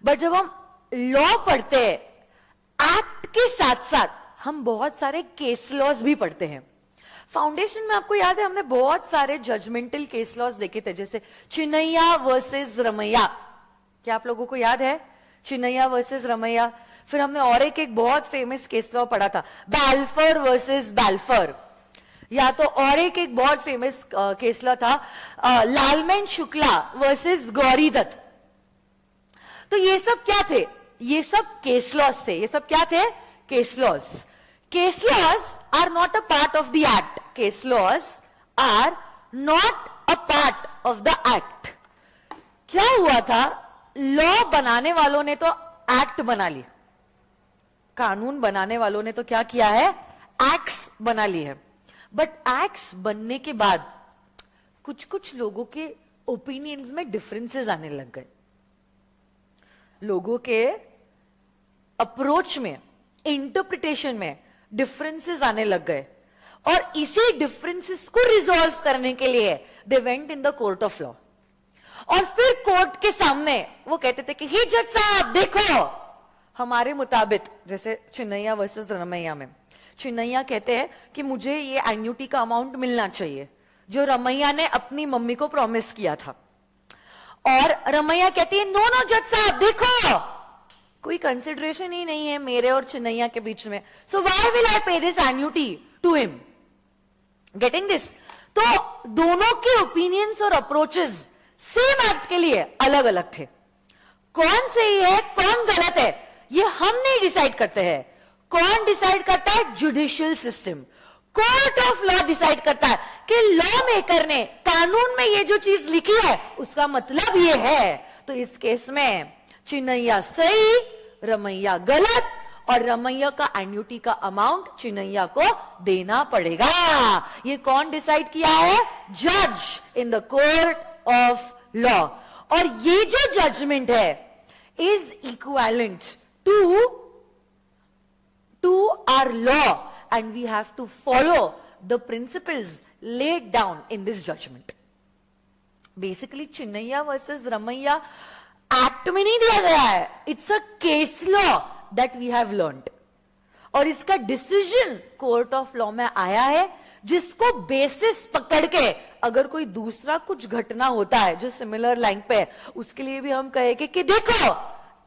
बट जब हम लॉ पढ़ते हैं, एक्ट के साथ साथ हम बहुत सारे केस लॉज भी पढ़ते हैं। फाउंडेशन में आपको याद है हमने बहुत सारे जजमेंटल केस लॉज देखे थे, जैसे चिन्नैया वर्सेस रमैया। क्या आप लोगों को याद है चिन्नैया वर्सेस रमैया? फिर हमने और एक बहुत फेमस केस लॉ पढ़ा था, बैल्फर वर्सेस बैल्फर। या तो और एक बहुत फेमस केस लॉ था, लालमैन शुक्ला वर्सेस गौरी दत्त। तो ये सब क्या थे? ये सब केस लॉज थे। ये सब क्या थे? Case laws. Case laws are not a part of the act. Case laws are not a part of the act. क्या हुआ था? लॉ बनाने वालों ने तो एक्ट बना ली, कानून बनाने वालों ने तो क्या किया है? एक्ट्स बना ली है। बट एक्ट्स बनने के बाद कुछ कुछ लोगों के ओपिनियंस में डिफरेंसेस आने लग गए। लोगों के अप्रोच में, इंटरप्रिटेशन में डिफरेंसेस आने लग गए, और इसी डिफरेंसेस को रिजॉल्व करने के लिए they went in the court of law. और फिर कोर्ट के सामने वो कहते थे कि ही जज साहब देखो, हमारे मुताबिक, जैसे चिन्नैया वर्सेस रमैया में, चिन्नैया कहते हैं कि मुझे ये एन्युटी का अमाउंट मिलना चाहिए जो रमैया ने अपनी मम्मी को प्रॉमिस किया था। और रमैया कहती है नो नो जज साहब देखो, कोई कंसिडरेशन ही नहीं है मेरे और चिन्नैया के बीच में, so why will I pay this annuity to him. Getting this? तो दोनों के ओपिनियंस और अप्रोचेस सेम एक्ट के लिए अलग अलग थे। कौन सही है कौन गलत है ये हम नहीं डिसाइड करते हैं। कौन डिसाइड करता है? Judicial system, court of law decide करता है कि लॉ मेकर ने कानून में ये जो चीज लिखी है उसका मतलब ये है। तो इस केस में चिन्नैया सही, रमैया गलत, और रमैया का एन्युटी का अमाउंट चिन्नैया को देना पड़ेगा। ये कौन डिसाइड किया है? जज in the court of law. और ये जो जजमेंट है is equivalent to our law, and we have to follow the principles laid down in this judgment. Basically Chinnaiya versus Ramaiya act में नहीं दिया गया है, it's a case law that we have learned, और इसका डिसीजन कोर्ट ऑफ लॉ में आया है, जिसको बेसिस पकड़ के अगर कोई दूसरा कुछ घटना होता है जो सिमिलर लाइन पे है, उसके लिए भी हम कहेंगे कि देखो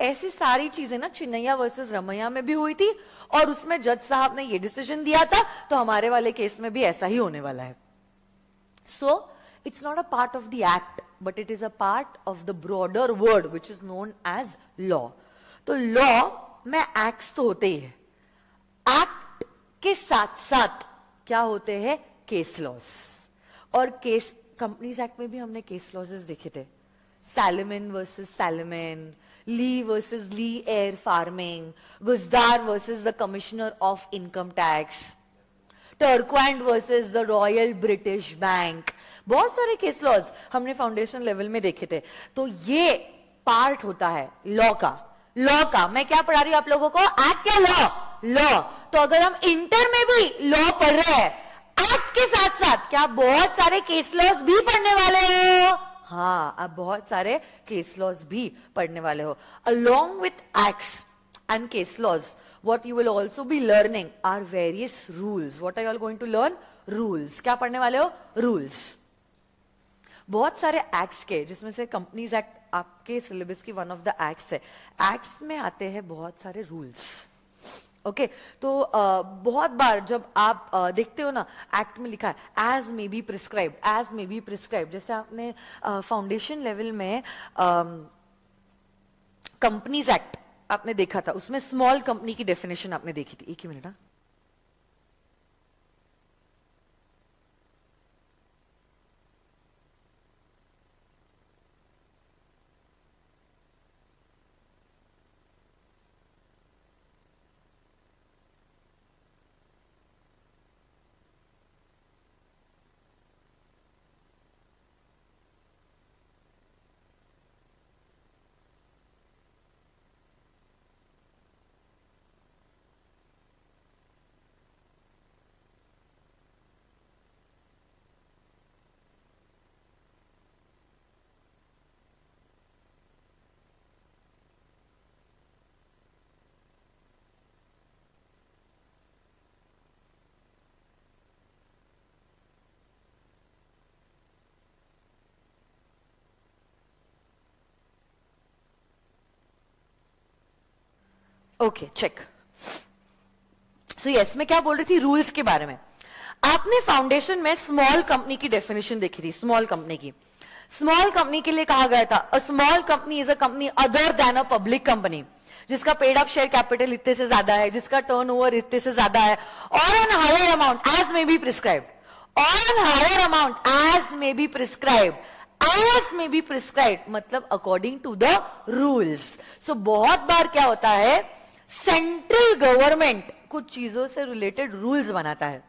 ऐसी सारी चीजें ना चिन्नैया वर्सेस रमैया में भी हुई थी, और उसमें जज साहब ने ये डिसीजन दिया था, तो हमारे वाले केस में भी ऐसा ही होने वाला है। सो it's not a part of the act, but it is a part of the broader word which is known as law. तो law में acts तो होते ही है, act के साथ साथ क्या होते हैं, केस लॉज. और केस कंपनीज एक्ट में भी हमने केस लॉजेस देखे थे. Salomon versus Salomon, Lee versus Lee air farming, Gujdar versus the commissioner of income tax, Turquand versus the Royal British Bank. बहुत सारे केस लॉज हमने फाउंडेशन लेवल में देखे थे. तो ये पार्ट होता है लॉ का. लॉ का मैं क्या पढ़ा रही हूं आप लोगों को, एक्ट या लॉ, लॉ. तो अगर हम इंटर में भी लॉ पढ़ रहे हैं, एक्ट के साथ साथ क्या बहुत सारे केस लॉज भी पढ़ने वाले हो. हाँ, आप बहुत सारे केस लॉज भी पढ़ने वाले हो. Along with acts and case laws, what you will also be learning are various rules. What are you all going to learn? Rules. क्या पढ़ने वाले हो? Rules. बहुत सारे एक्ट्स के, जिसमें से कंपनीज एक्ट आपके सिलेबस की वन ऑफ द एक्ट्स है. एक्ट्स में आते हैं बहुत सारे रूल्स. ओके तो बहुत बार जब आप देखते हो ना, एक्ट में लिखा है as may be prescribed, as may be prescribed. जैसे आपने फाउंडेशन लेवल में कंपनीज एक्ट आपने देखा था, उसमें स्मॉल कंपनी की डेफिनेशन आपने देखी थी. एक ही minute. Okay check. So yes, मैं क्या बोल रही थी, रूल्स के बारे में. आपने फाउंडेशन में स्मॉल कंपनी की डेफिनेशन देखी थी. स्मॉल कंपनी की, स्मॉल कंपनी के लिए कहा गया था a small company is a company other than a public company, जिसका पेड अप शेयर कैपिटल इतने से ज्यादा है, जिसका टर्नओवर इतने से ज्यादा है, और an higher amount as may be prescribed, और an higher amount as may be prescribed. As may be prescribed मतलब according to the rules. So बहुत बार क्या होता है, सेंट्रल गवर्नमेंट कुछ चीजों से रिलेटेड रूल्स बनाता है.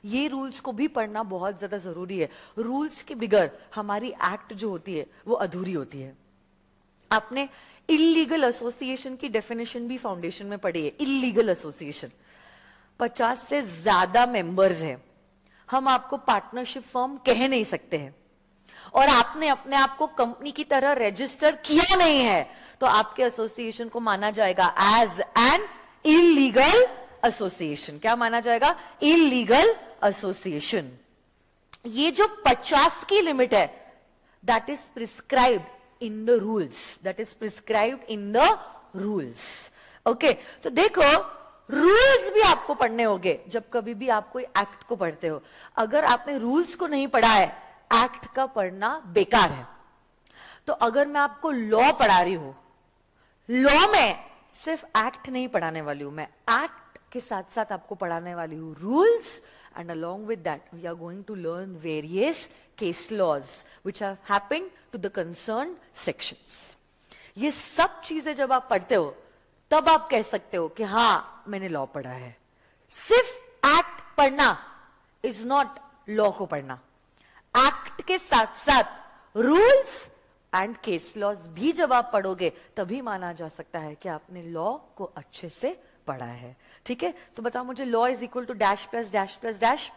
ये रूल्स को भी पढ़ना बहुत ज्यादा जरूरी है. रूल्स के बिगर हमारी एक्ट जो होती है वो अधूरी होती है. आपने इलीगल एसोसिएशन की डेफिनेशन भी फाउंडेशन में पढ़ी है. इलीगल एसोसिएशन 50 से ज्यादा मेंबर्स हैं, हम आपको पार्टनरशिप फर्म कह नहीं सकते हैं, और आपने अपने आप को कंपनी की तरह रजिस्टर किया नहीं है, तो आपके एसोसिएशन को माना जाएगा एज एन इलीगल एसोसिएशन. क्या माना जाएगा? Illegal association. ये जो 50 की लिमिट है, that is prescribed in the rules, that is prescribed in the rules. Okay, तो देखो रूल्स भी आपको पढ़ने होंगे जब कभी भी आप कोई एक्ट को पढ़ते हो. अगर आपने रूल्स को नहीं पढ़ा है, एक्ट का पढ़ना बेकार है. तो अगर मैं आपको लॉ पढ़ा रही हूं, लॉ में सिर्फ एक्ट नहीं पढ़ाने वाली हूं मैं, एक्ट के साथ साथ आपको पढ़ाने वाली हूं rules, and along with that we are going to learn various case laws which have happened to the concerned sections. ये सब चीजें जब आप पढ़ते हो तब आप कह सकते हो कि हाँ मैंने लॉ पढ़ा है. सिर्फ एक्ट पढ़ना इज नॉट लॉ को पढ़ना. एक्ट के साथ साथ रूल्स एंड केस लॉज भी जब आप पढ़ोगे तभी माना जा सकता है कि आपने लॉ को अच्छे से पढ़ा है. ठीक है, तो बताओ मुझे, law is equal to dash plus dash plus dash,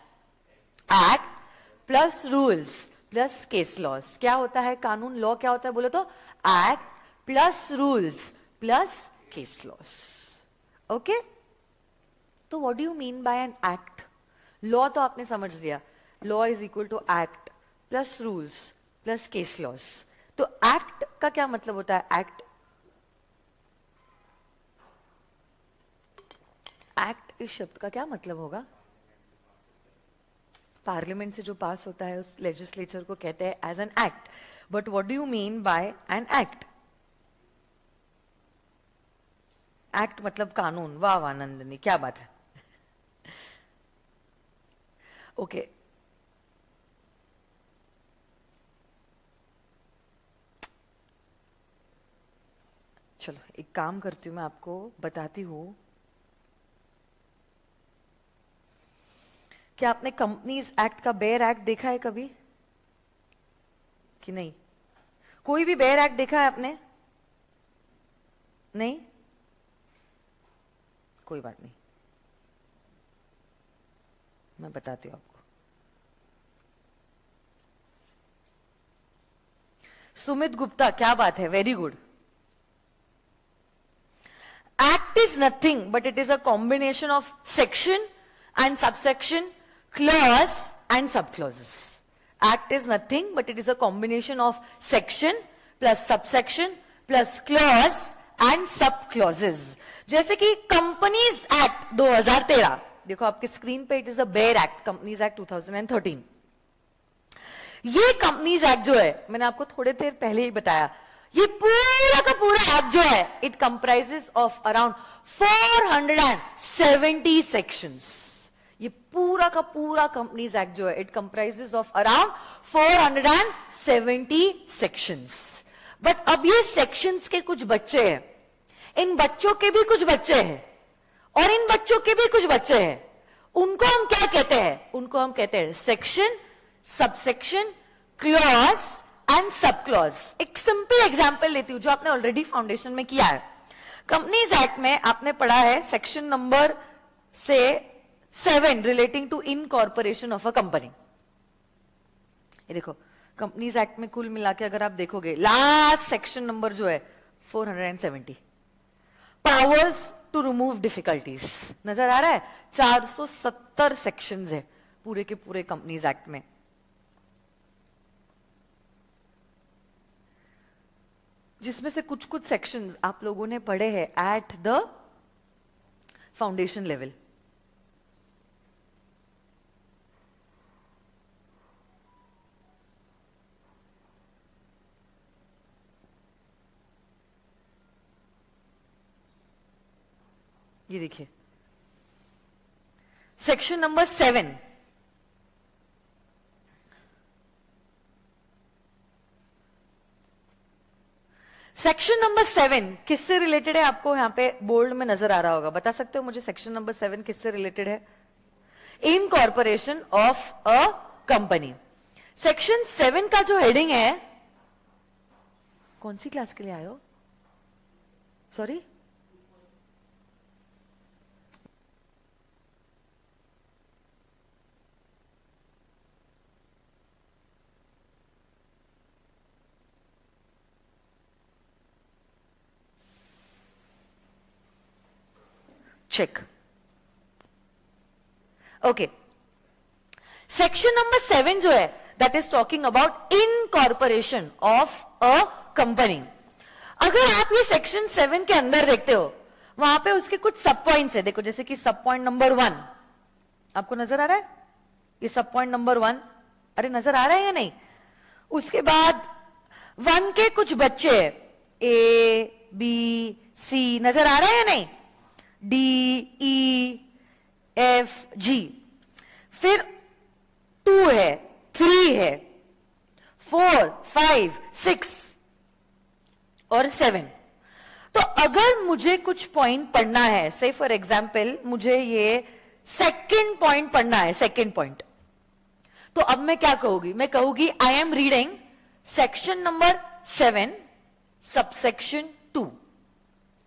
act plus rules plus case laws. क्या होता है कानून? लॉ क्या होता है बोले तो? Act plus rules plus case laws. Okay, तो what do you mean by an act? Law तो आपने समझ लिया, law is equal to act plus rules plus case laws. तो एक्ट का क्या मतलब होता है? एक्ट, एक्ट इस शब्द का क्या मतलब होगा? पार्लियामेंट से जो पास होता है उस लेजिस्लेचर को कहते हैं as an act. But what do you mean by an act? Act मतलब कानून. वाह वाह नंदिनी, क्या बात है. ओके चलो एक काम करती हूं, मैं आपको बताती हूं. क्या आपने कंपनीज एक्ट का बेयर एक्ट देखा है कभी कि नहीं? कोई भी बेयर एक्ट देखा है आपने? नहीं? कोई बात नहीं, मैं बताती हूं आपको. सुमित गुप्ता, क्या बात है, very good. Act is nothing but it is a combination of section and subsection, clause and subclauses. Act is nothing but it is a combination of section plus subsection plus clause and subclauses. जैसे कि companies act 2013, देखो आपके screen पे, it is a bare act, companies act 2013. ये companies act जो है, मैंने आपको थोड़े देर पहले ही बताया, ये पूरा का पूरा एक्ट जो है, it comprises of around 470 sections. ये पूरा का पूरा कंपनीज एक्ट जो है, it comprises of around 470 sections. But अब ये सेक्शंस के कुछ बच्चे हैं, इन बच्चों के भी कुछ बच्चे हैं, और इन बच्चों के भी कुछ बच्चे हैं. उनको हम क्या कहते हैं? उनको हम कहते हैं section, subsection, clause and sub clause. एक सिंपल एग्जांपल लेती हूं जो आपने ऑलरेडी फाउंडेशन में किया है. कंपनीज एक्ट में आपने पढ़ा है सेक्शन नंबर से 7 relating to incorporation of a company. ये देखो कंपनीज एक्ट में कुल मिला के अगर आप देखोगे, लास्ट सेक्शन नंबर जो है 470, पावर्स टू रिमूव डिफिकल्टीज. नजर आ रहा है? 470 सेक्शंस है पूरे के पूरे कंपनीज एक्ट में. जिसमें से कुछ कुछ सेक्शंस आप लोगों ने पढ़े हैं एट द फाउंडेशन लेवल. ये देखिए सेक्शन नंबर 7, सेक्शन नंबर 7 किससे रिलेटेड है? आपको यहां पे बोल्ड में नजर आ रहा होगा, बता सकते हो मुझे सेक्शन नंबर 7 किससे रिलेटेड है? Incorporation of a company. Section 7 का जो हेडिंग है, कौन सी क्लास के लिए आए हो? Sorry, check. Okay, section number 7 जो है that is talking about incorporation of a company. अगर आप ये सेक्शन 7 के अंदर देखते हो, वहां पे उसके कुछ सब पॉइंट्स है. देखो जैसे कि सब पॉइंट नंबर 1 आपको नजर आ रहा है, ये सब पॉइंट नंबर 1, अरे नजर आ रहा है या नहीं? उसके बाद 1 के कुछ बच्चे, ए बी सी, नजर आ रहा है या नहीं? D E F G. फिर 2 है, 3 है, 4 5 6 और 7. तो अगर मुझे कुछ पॉइंट पढ़ना है, से फॉर एग्जाम्पल मुझे ये सेकंड पॉइंट पढ़ना है, सेकंड पॉइंट, तो अब मैं क्या कहूंगी? मैं कहूंगी I am reading section number 7 subsection 2.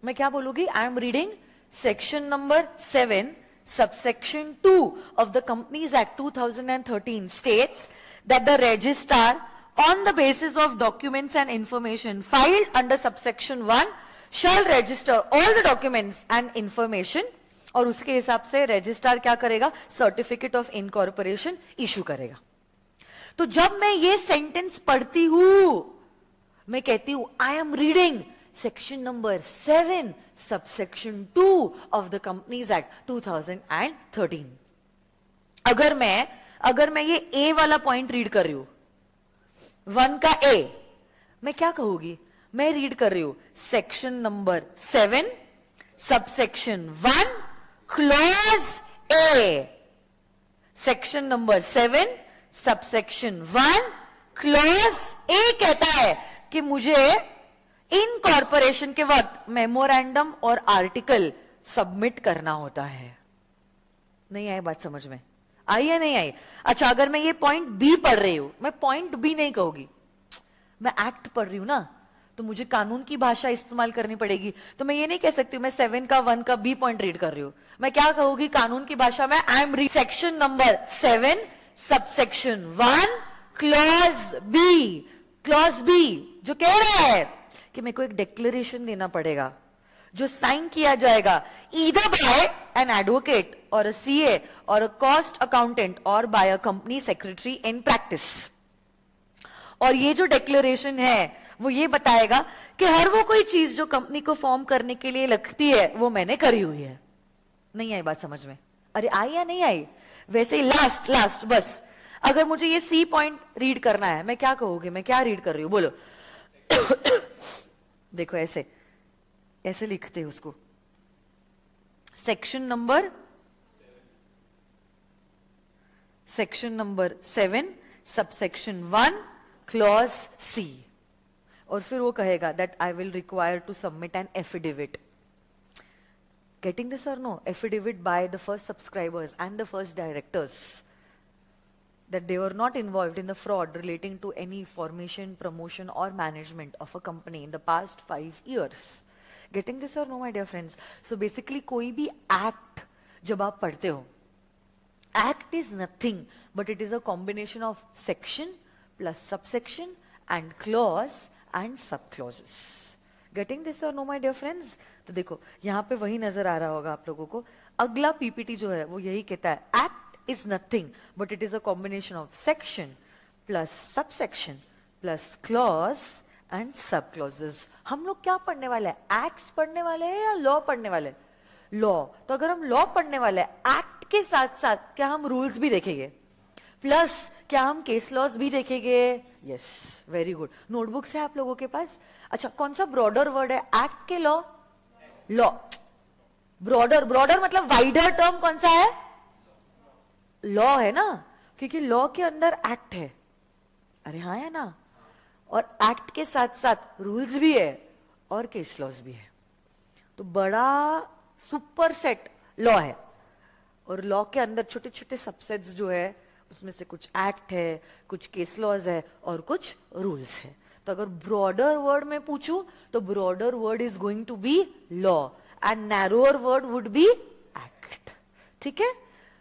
मैं क्या बोलूंगी? I am reading section number 7 subsection 2 of the Companies Act 2013 states that the registrar on the basis of documents and information filed under subsection 1 shall register all the documents and information. और उसके हिसाब से registrar क्या करेगा? Certificate of incorporation issue करेगा. तो जब मैं ये सेंटेंस पढ़ती हूं, मैं कहती हूं I am reading section number 7 subsection 2 of the Companies Act 2013. अगर मैं अगर मैं ये ए वाला पॉइंट रीड कर रही हूं, 1 का ए, मैं क्या कहूंगी? मैं रीड कर रही हूं section number 7 subsection 1 clause A. Section number 7 subsection 1 clause A कहता है कि मुझे इनकॉर्पोरेशन के वक्त मेमोरेंडम और आर्टिकल सबमिट करना होता है। नहीं आई बात समझ में? आई या नहीं आई? अच्छा, अगर मैं ये पॉइंट बी पढ़ रही हूं, मैं पॉइंट बी नहीं कहूंगी, मैं एक्ट पढ़ रही हूं ना, तो मुझे कानून की भाषा इस्तेमाल करनी पड़ेगी। तो मैं ये नहीं कह सकती मैं 7 का 1 का बी पॉइंट रीड कर रही हूं। मैं क्या कहूंगी कानून की भाषा में? I am read section number 7 subsection 1 clause B. Clause B जो कह रहा है कि मेरे को एक डिक्लेरेशन देना पड़ेगा जो साइन किया जाएगा ईदर बाय एन एडवोकेट और अ सीए और अ कॉस्ट अकाउंटेंट और by a company secretary in practice. और ये जो डिक्लेरेशन है वो ये बताएगा कि हर वो कोई चीज जो कंपनी को फॉर्म करने के लिए लगती है वो मैंने करी हुई है। नहीं आई बात समझ में? अरे आई या नहीं आई? वैसे ही लास्ट लास्ट बस, अगर मुझे ये सी पॉइंट रीड करना है, मैं क्या कहूंगी? मैं क्या रीड कर रही हूं बोलो? देखो ऐसे ऐसे लिखते हैं उसको, section number 7 subsection 1 clause c. और फिर वो कहेगा that I will require to submit an affidavit. Getting this और no? Affidavit by the first subscribers and the first directors that they were not involved in the fraud relating to any formation, promotion or management of a company in the past 5 years. Getting this or no, my dear friends? So basically कोई भी act जब आप पढ़ते हो, act is nothing but it is a combination of section plus subsection and clause and subclauses. Getting this or no, my dear friends? तो देखो यहाँ पे वही नजर आ रहा होगा आप लोगों को। अगला पीपीटी जो है वो यही कहता है act is nothing but it is a combination of section plus subsection plus clause and subclauses. हम लोग क्या पढ़ने वाले हैं? एक्ट्स पढ़ने वाले हैं या लॉ पढ़ने वाले हैं? लॉ। तो अगर हम लॉ पढ़ने वाले हैं, एक्ट के साथ साथ क्या हम रूल्स भी देखेंगे? प्लस क्या हम केस लॉज भी देखेंगे? Yes, very good. नोटबुक्स है आप लोगों के पास? अच्छा, कौन सा ब्रॉडर वर्ड है एक्ट के? लॉ। लॉ ब्रॉडर, ब्रॉडर मतलब वाइडर टर्म कौन सा है? लॉ है ना, क्योंकि लॉ के अंदर एक्ट है। अरे हाँ है ना? और एक्ट के साथ साथ रूल्स भी है और केस लॉज भी है। तो बड़ा सुपर सेट लॉ है। और लॉ के अंदर छोटे छोटे सबसेट्स जो है उसमें से कुछ एक्ट है, कुछ केस लॉज है और कुछ रूल्स है। तो अगर ब्रॉडर वर्ड में पूछूं तो broader word is going to be law and narrower word would be act. ठीक है?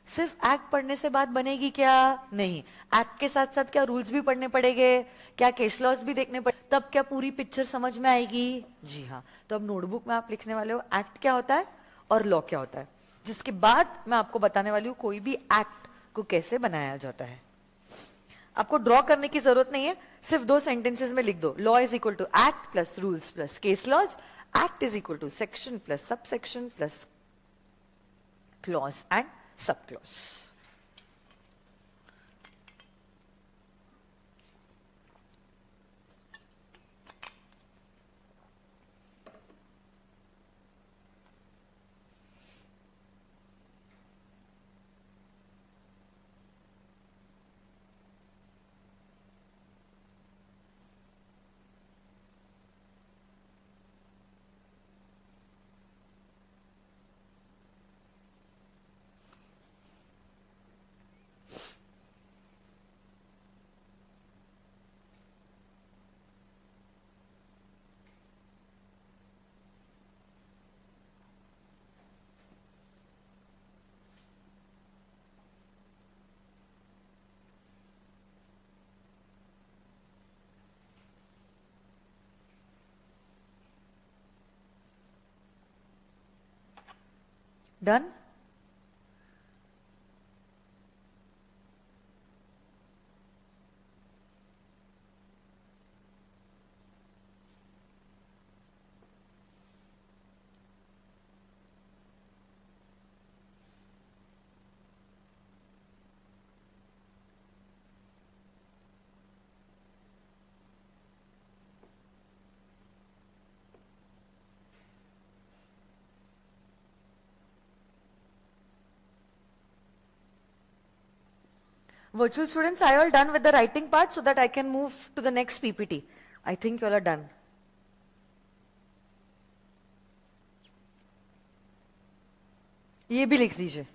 सिर्फ एक्ट पढ़ने से बात बनेगी क्या? नहीं। एक्ट के साथ साथ क्या रूल्स भी पढ़ने पड़ेंगे? क्या केस लॉज भी देखने पड़े? तब क्या पूरी पिक्चर समझ में आएगी? जी हाँ। तो अब नोटबुक में आप लिखने वाले हो एक्ट क्या होता है और लॉ क्या होता है, जिसके बाद मैं आपको बताने वाली हूँ कोई भी एक्ट को कैसे बनाया जाता है। आपको ड्रॉ करने की जरूरत नहीं है, सिर्फ 2 सेंटेंसेस में लिख दो। Law is equal to act plus rules plus case laws. Act is equal to section plus subsection plus clause and subclause. Done? Virtual students, are you all done with the writing part so that I can move to the next PPT? I think you all are done. ये भी लिख दीजिए.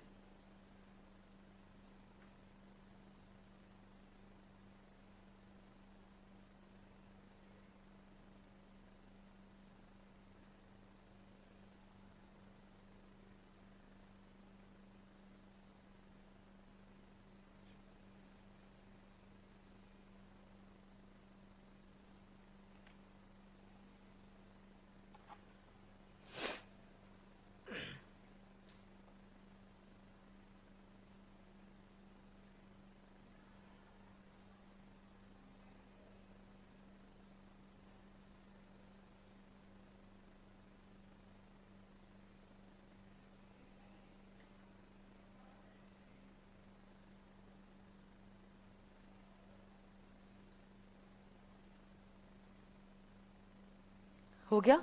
हो गया?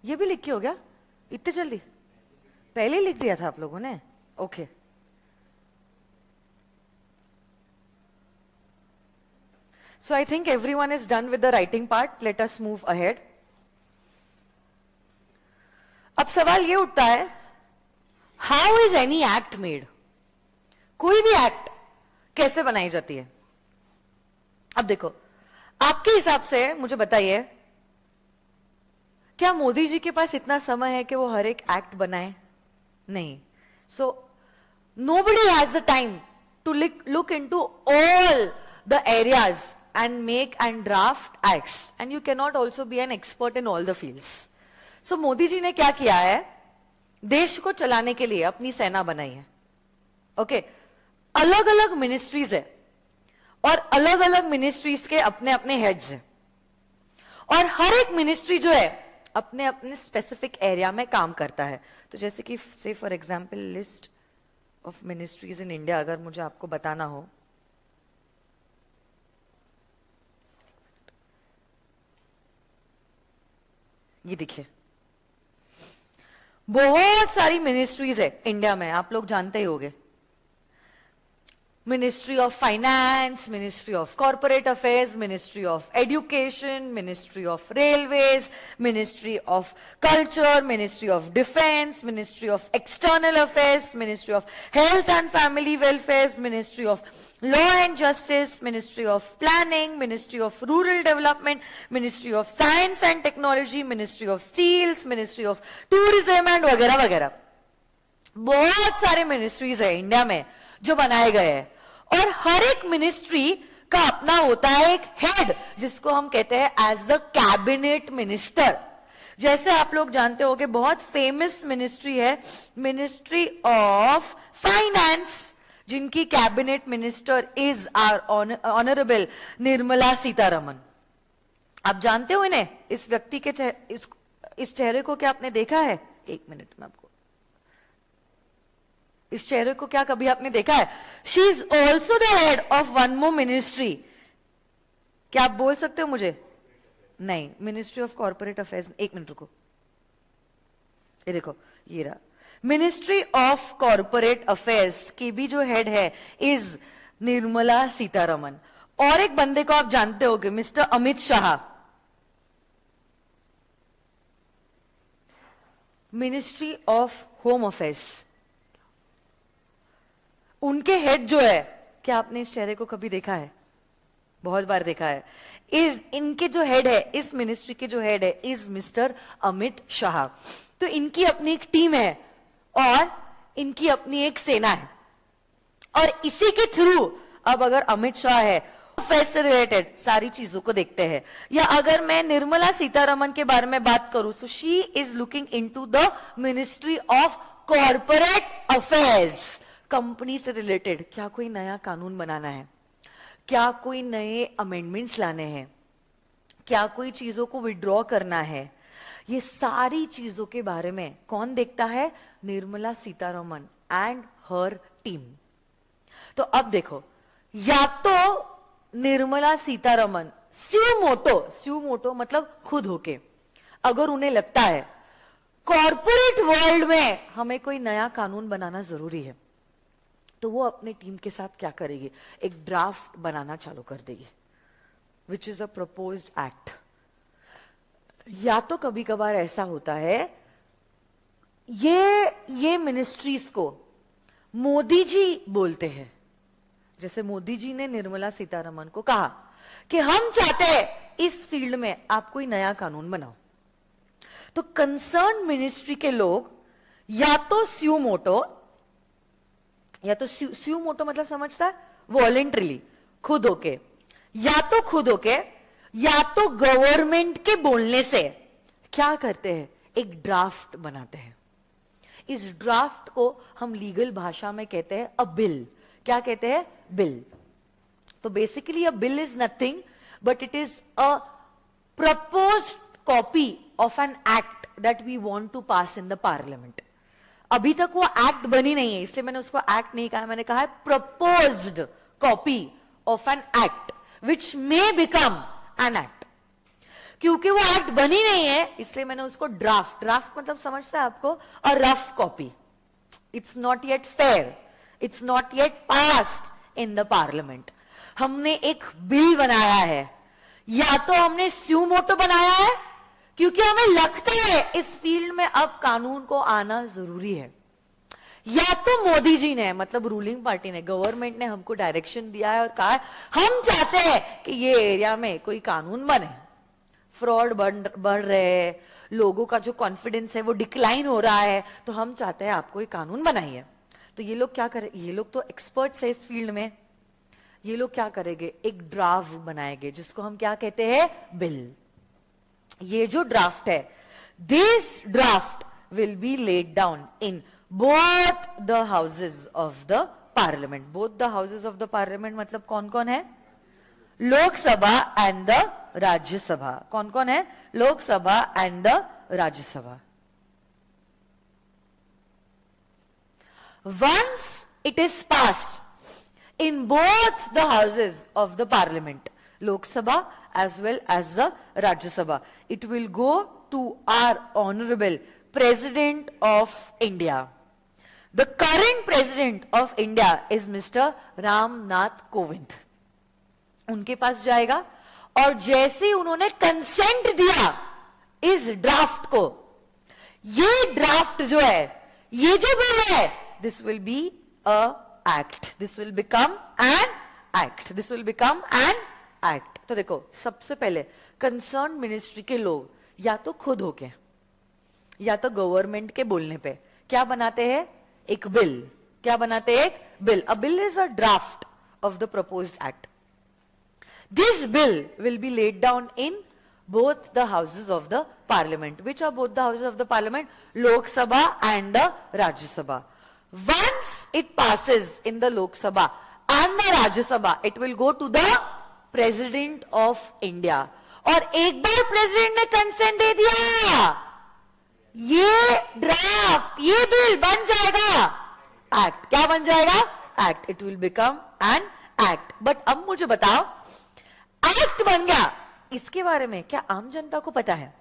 ये भी लिख के हो गया? इतने जल्दी? पहले ही लिख दिया था आप लोगों ने? Okay. So I think everyone is done with the writing part. Let us move ahead. अब सवाल ये उठता है, how is any act made? कोई भी एक्ट कैसे बनाई जाती है? अब देखो, आपके हिसाब से मुझे बताइए, क्या मोदी जी के पास इतना समय है कि वो हर एक एक्ट बनाए? नहीं. सो nobody has the time to look into all the areas and make and draft acts, and you cannot also be an expert in all the fields. So Modi ji ने क्या किया है? देश को चलाने के लिए अपनी सेना बनाई है. ओके. अलग अलग मिनिस्ट्रीज है और अलग अलग मिनिस्ट्रीज के अपने अपने हेड्स हैं, और हर एक मिनिस्ट्री जो है अपने अपने स्पेसिफिक एरिया में काम करता है. तो जैसे कि से for example list of ministries in India अगर मुझे आपको बताना हो, ये देखिए, बहुत सारी मिनिस्ट्रीज है इंडिया में, आप लोग जानते ही होंगे. Ministry of Finance, Ministry of Corporate Affairs, Ministry of Education, Ministry of Railways, Ministry of Culture, Ministry of Defense, Ministry of External Affairs, Ministry of Health and Family Welfare, Ministry of Law and Justice, Ministry of Planning, Ministry of Rural Development, Ministry of Science and Technology, Ministry of Steels, Ministry of Tourism and वगैरह वगैरह. बहुत सारे ministries है India में जो बनाए गए हैं, और हर एक मिनिस्ट्री का अपना होता है एक हेड, जिसको हम कहते हैं एज द कैबिनेट मिनिस्टर. जैसे आप लोग जानते हो कि बहुत फेमस मिनिस्ट्री है मिनिस्ट्री ऑफ फाइनेंस, जिनकी cabinet minister is our honourable Nirmala Sitharaman. आप जानते हो इन्हें, इस व्यक्ति के इस चेहरे को क्या आपने देखा है? एक मिनट में आपको इस चेहरे को क्या कभी आपने देखा है? She is also the head of one more ministry. क्या आप बोल सकते हो मुझे? नहीं, मिनिस्ट्री ऑफ कॉर्पोरेट अफेयर्स. एक मिनट रुको, ये देखो, ये रहा मिनिस्ट्री ऑफ कॉर्पोरेट अफेयर्स की भी जो हेड है इज निर्मला सीतारमन. और एक बंदे को आप जानते होंगे, mister Amit Shah, ministry of home affairs. उनके हेड जो है, क्या आपने इस चेहरे को कभी देखा है? बहुत बार देखा है. इनके जो हेड है, इस मिनिस्ट्री के जो हेड है इज मिस्टर अमित शाह. तो इनकी अपनी एक टीम है और इनकी अपनी एक सेना है, और इसी के थ्रू अब अगर अमित शाह है से रिलेटेड सारी चीजों को देखते हैं. या अगर मैं निर्मला सीतारमन के बारे में बात करूं, so she is looking into the ministry of corporate affairs. Company से रिलेटेड क्या कोई नया कानून बनाना है, क्या कोई नए अमेंडमेंट्स लाने हैं, क्या कोई चीजों को विड्रॉ करना है, ये सारी चीजों के बारे में कौन देखता है? Nirmala Sitharaman and her team. तो अब देखो, या तो निर्मला सीतारमन स्यू मोटो मतलब खुद होके, अगर उन्हें लगता है कॉर्पोरेट वर्ल्ड में हमें कोई नया कानून बनाना जरूरी है, तो वो अपने टीम के साथ क्या करेगी, एक ड्राफ्ट बनाना चालू कर देगी, विच इज अ प्रपोज्ड एक्ट। या तो कभी कभार ऐसा होता है, ये मिनिस्ट्रीज को मोदी जी बोलते हैं। जैसे मोदी जी ने निर्मला सीतारमण को कहा कि हम चाहते हैं इस फील्ड में आप कोई नया कानून बनाओ, तो कंसर्न मिनिस्ट्री के लोग या तो स्यू मोटो मतलब समझता है वॉलेंट्रीली, खुद होके, या तो गवर्नमेंट के बोलने से क्या करते हैं, एक ड्राफ्ट बनाते हैं। इस ड्राफ्ट को हम लीगल भाषा में कहते हैं अ बिल। क्या कहते हैं, बिल। तो basically a bill is nothing but it is a proposed copy of an act that we want to pass in the parliament. अभी तक वो एक्ट बनी नहीं है, इसलिए मैंने उसको एक्ट नहीं कहा, मैंने कहा है proposed copy of an act which may become an act. क्योंकि वो एक्ट बनी नहीं है इसलिए मैंने उसको ड्राफ्ट मतलब समझता है आपको, a rough copy. It's not yet fair, it's not yet passed in the parliament. हमने एक बिल बनाया है, या तो हमने स्यू मोटो बनाया है क्योंकि हमें लगता है इस फील्ड में अब कानून को आना जरूरी है, या तो मोदी जी ने मतलब रूलिंग पार्टी ने, गवर्नमेंट ने हमको डायरेक्शन दिया है और कहा है हम चाहते हैं कि ये एरिया में कोई कानून बने। फ्रॉड बढ़ रहे हैं, लोगों का जो कॉन्फिडेंस है वो डिक्लाइन हो रहा है, तो हम चाहते हैं आप कोई कानून बनाइए। तो ये लोग क्या करें, ये लोग तो एक्सपर्ट्स है इस फील्ड में, ये लोग क्या करेंगे, एक ड्राफ्ट बनाएंगे जिसको हम क्या कहते हैं, बिल। ये जो ड्राफ्ट है, this draft will be laid down in both the houses of the parliament. Both the houses of the parliament मतलब कौन कौन है, लोकसभा एंड द राज्यसभा। कौन कौन है, Lok Sabha and the Rajya Sabha. Once it is passed in both the houses of the parliament, Lok Sabha as well as the Rajya Sabha, it will go to our honorable President of India. The current President of India is Mr. Ram Nath Kovind. उनके पास जाएगा और जैसे उन्होंने consent दिया इस draft को, ये draft जो है, ये जो बिल है, this will be a act, this will become an act, this will become an act। तो देखो, सबसे पहले कंसर्न मिनिस्ट्री के लोग या तो खुद होके या तो गवर्नमेंट के बोलने पे क्या बनाते हैं, एक बिल। क्या बनाते हैं, एक bill. A bill is a draft of the proposed act. This bill will be laid down in both the houses of the parliament. Which are both the houses of the parliament? Lok Sabha and the Rajya Sabha. Once it passes in the Lok Sabha and the Rajya Sabha, it will go to the President of India. और एक बार president ने consent दे दिया, ये draft, ये bill बन जाएगा act. क्या बन जाएगा, act. It will become an act. But अब मुझे बताओ, एक्ट बन गया, इसके बारे में क्या आम जनता को पता है?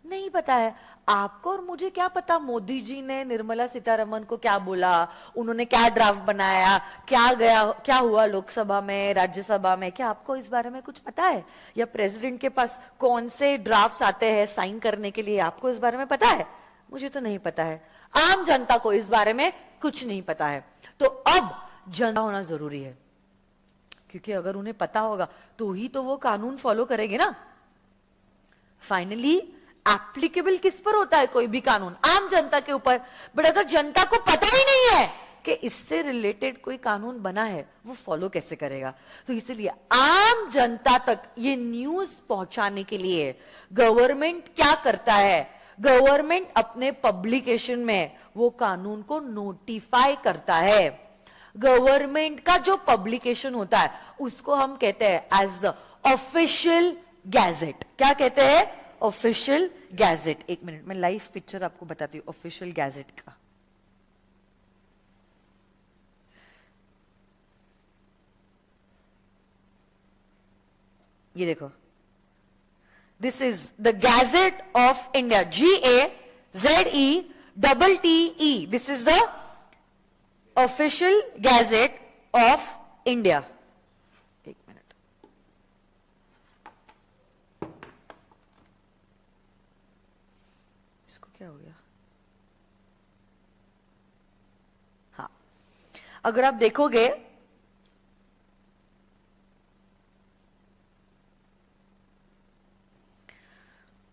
नहीं पता है। आपको और मुझे क्या पता मोदी जी ने निर्मला सीतारमण को क्या बोला, उन्होंने क्या ड्राफ्ट बनाया, क्या हुआ लोकसभा में, राज्यसभा में, क्या आपको इस बारे में कुछ पता है? या प्रेसिडेंट के पास कौन से ड्राफ्ट्स आते हैं साइन करने के लिए, आपको इस बारे में पता है? मुझे तो नहीं पता है। आम जनता को इस बारे में कुछ नहीं पता है। तो अब जनता होना जरूरी है, क्योंकि अगर उन्हें पता होगा तो ही तो वो कानून फॉलो करेंगे ना। फाइनली एप्लीकेबल किस पर होता है कोई भी कानून? आम जनता के ऊपर। बट अगर जनता को पता ही नहीं है कि इससे रिलेटेड कोई कानून बना है, वो फॉलो कैसे करेगा? तो इसलिए आम जनता तक ये न्यूज पहुंचाने के लिए गवर्नमेंट क्या करता है, गवर्नमेंट अपने पब्लिकेशन में वो कानून को नोटिफाई करता है। गवर्नमेंट का जो पब्लिकेशन होता है उसको हम कहते हैं एज द ऑफिशियल गैजेट। क्या कहते हैं? Official gazette. एक मिनट, मैं लाइव पिक्चर आपको बताती हूँ ऑफिशियल गैजेट का। ये देखो, this is the gadget of India, GAZETTE। This is the official gazette of India. एक मिनट, इसको क्या हो गया? हाँ, अगर आप देखोगे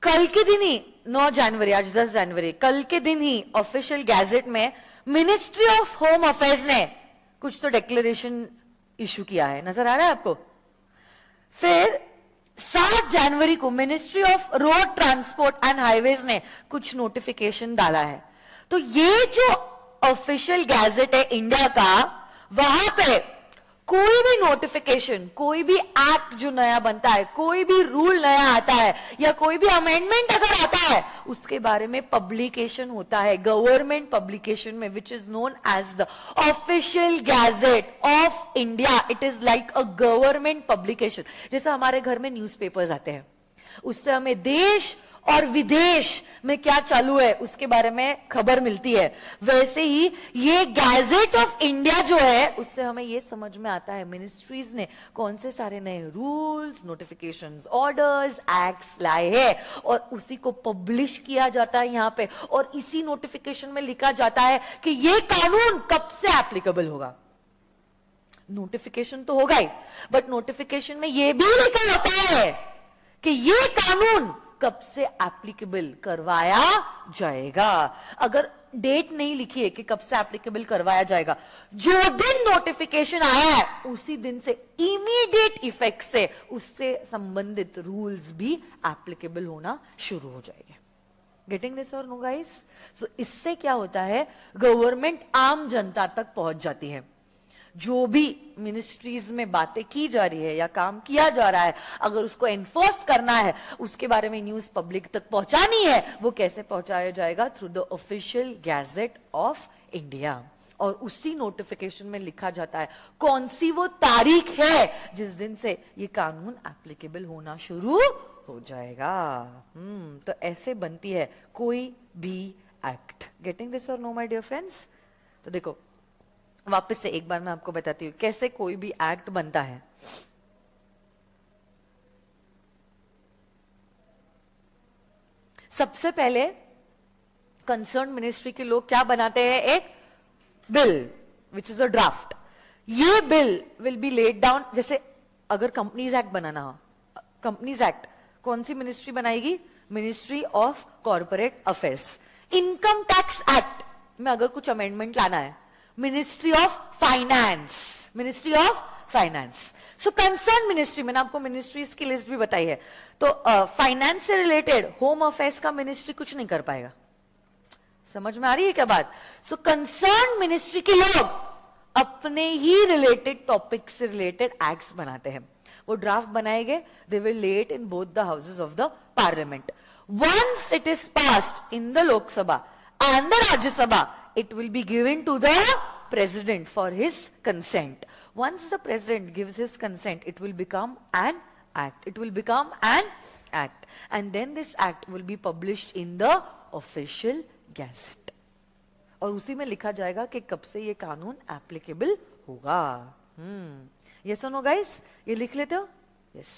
कल के दिन ही 9 जनवरी, आज 10 जनवरी, कल के दिन ही ऑफिशियल गैजेट में मिनिस्ट्री ऑफ होम अफेयर्स ने कुछ तो डिक्लेरेशन इशू किया है, नजर आ रहा है आपको? फिर 7 जनवरी को ministry of road transport and highways ने कुछ नोटिफिकेशन डाला है। तो ये जो ऑफिशियल गैजेट है इंडिया का, वहां पे कोई भी नोटिफिकेशन, कोई भी एक्ट जो नया बनता है, कोई भी रूल नया आता है या कोई भी अमेंडमेंट अगर आता है, उसके बारे में पब्लिकेशन होता है गवर्नमेंट पब्लिकेशन में, which is known as the official gazette of India. It is like a government publication. जैसे हमारे घर में न्यूज़पेपर्स आते हैं, उससे हमें देश और विदेश में क्या चालू है उसके बारे में खबर मिलती है। वैसे ही ये गैजेट ऑफ इंडिया जो है, उससे हमें ये समझ में आता है मिनिस्ट्रीज ने कौन से सारे नए रूल्स, नोटिफिकेशंस, ऑर्डर्स, एक्ट्स लाए हैं, और उसी को पब्लिश किया जाता है यहाँ पे, और इसी नोटिफिकेशन में लिखा जाता है कि ये कानून कब से एप्लीकेबल होगा। नोटिफिकेशन तो होगा ही, बट नोटिफिकेशन में ये भी लिखा होता है कि ये कानून कब से एप्लीकेबल करवाया जाएगा। अगर डेट नहीं लिखी है कि कब से एप्लीकेबल करवाया जाएगा, जो दिन नोटिफिकेशन आया है उसी दिन से इमीडिएट इफेक्ट से उससे संबंधित रूल्स भी एप्लीकेबल होना शुरू हो जाएंगे। गेटिंग दिस और नो गाइस? सो इससे क्या होता है, गवर्नमेंट आम जनता तक पहुंच जाती है। जो भी मिनिस्ट्रीज में बातें की जा रही है या काम किया जा रहा है, अगर उसको एनफोर्स करना है, उसके बारे में न्यूज पब्लिक तक पहुंचानी है, वो कैसे पहुंचाया जाएगा? Through the official gazette of India. और उसी नोटिफिकेशन में लिखा जाता है कौन सी वो तारीख है जिस दिन से ये कानून एप्लीकेबल होना शुरू हो जाएगा। तो ऐसे बनती है कोई भी एक्ट। गेटिंग दिस और नो माय डियर फ्रेंड्स? तो देखो, वापस से एक बार मैं आपको बताती हूं कैसे कोई भी एक्ट बनता है। सबसे पहले कंसर्न मिनिस्ट्री के लोग क्या बनाते हैं? एक bill which is a draft. ये bill will be laid down. जैसे अगर कंपनीज एक्ट बनाना हो, कंपनीज एक्ट कौन सी मिनिस्ट्री बनाएगी? Ministry of corporate affairs. Income tax act में अगर कुछ अमेंडमेंट लाना है, ministry of finance, ministry of finance. So concern ministry, मैंने आपको मिनिस्ट्रीज की लिस्ट भी बताई है। तो फाइनेंस से रिलेटेड होम अफेयर्स का मिनिस्ट्री कुछ नहीं कर पाएगा। समझ में आ रही है क्या बात? सो कंसर्न मिनिस्ट्री के लोग अपने ही रिलेटेड टॉपिक से रिलेटेड एक्ट्स बनाते हैं। वो ड्राफ्ट बनाएंगे, they will lay it in both the houses of the parliament. Once it is passed in the Lok Sabha and the Rajya Sabha, it will be given to the president for his consent. Once the president gives his consent, it will become an act. It will become an act. And then this act will be published in the official gazette. और उसी में लिखा जाएगा कि कब से ये कानून एप्लीकेबल होगा। Yes or no guys? ये लिख लेते हो? Yes.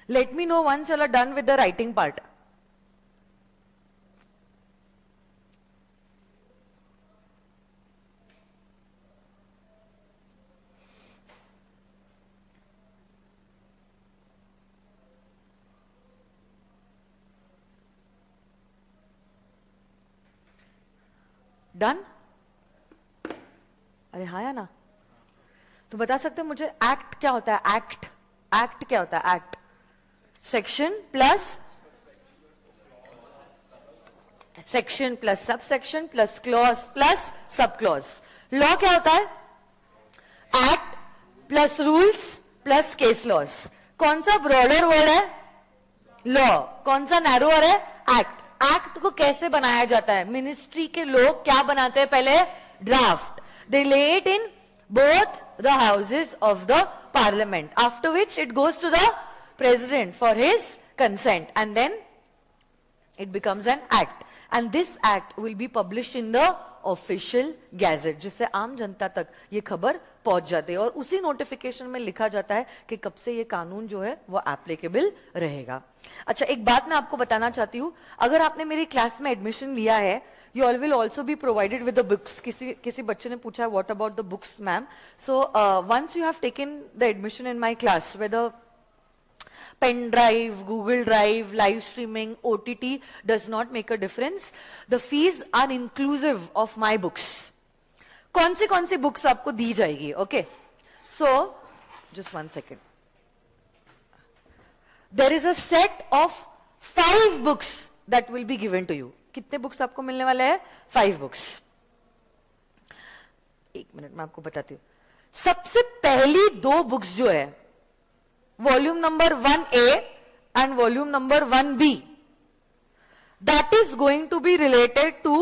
Let me know once you are done with the writing part. Done? अरे हाँ या ना? तो बता सकते हो मुझे एक्ट क्या होता है? एक्ट क्या होता है? Act section plus sub section plus clause plus sub clause. Law क्या होता है? Act plus rules plus case laws. कौन सा ब्रॉडर वर्ड है? लॉ. कौन सा नैरोअर है? एक्ट. एक्ट को कैसे बनाया जाता है? मिनिस्ट्री के लोग क्या बनाते हैं? पहले ड्राफ्ट. दे ले it in both the houses of the parliament, after which it goes to the president for his consent, and then it becomes an act, and this act will be published in the official gazette, जिससे आम जनता तक ये खबर पहुंच जाती है और उसी नोटिफिकेशन में लिखा जाता है कि कब से ये कानून जो है वो एप्लीकेबल रहेगा. अच्छा, एक बात मैं आपको बताना चाहती हूँ. अगर आपने मेरी क्लास में एडमिशन लिया है, you all will also be provided with the books. किसी बच्चे ने पूछा what about the books ma'am? So once you have taken the admission in my class, whether pen drive, Google Drive, live streaming, OTT does not make a difference. The fees are inclusive of my books. कौन सी books आपको दी जाएगी? Okay. So just one second. There is a set of 5 books that will be given to you. कितने books आपको मिलने वाले हैं? 5 books. एक minute मैं आपको बताती हूं. सबसे पहली 2 बुक्स जो है, volume number 1A and volume number 1B, that is going to be related to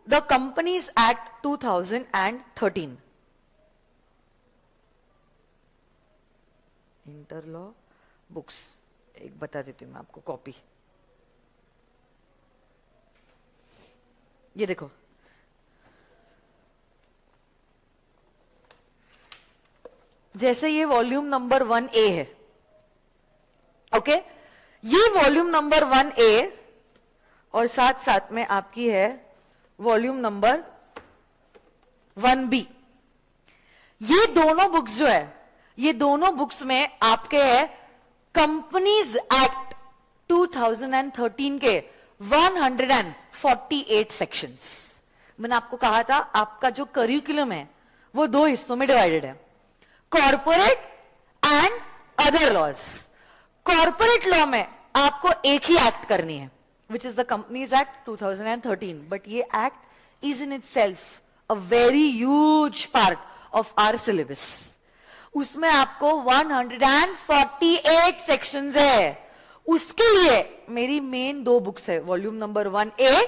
the companies act 2013. Inter law books एक बता देती हूं मैं आपको, कॉपी. ये देखो, जैसे ये वॉल्यूम नंबर 1A है. ओके, ये वॉल्यूम नंबर 1A और साथ साथ में आपकी है वॉल्यूम नंबर 1B. ये दोनों बुक्स जो है, ये दोनों बुक्स में आपके है कंपनीज एक्ट 2013 के 148 सेक्शंस. मैंने आपको कहा था आपका जो करिकुलम है वो 2 हिस्सों में डिवाइडेड है, corporate and other laws. Corporate law में आपको एक ही एक्ट करनी है, which is the companies act 2013. But ये act is in itself a very huge part of our syllabus. उसमें आपको 148 सेक्शंस है. उसके लिए मेरी मेन 2 बुक्स है, volume number 1A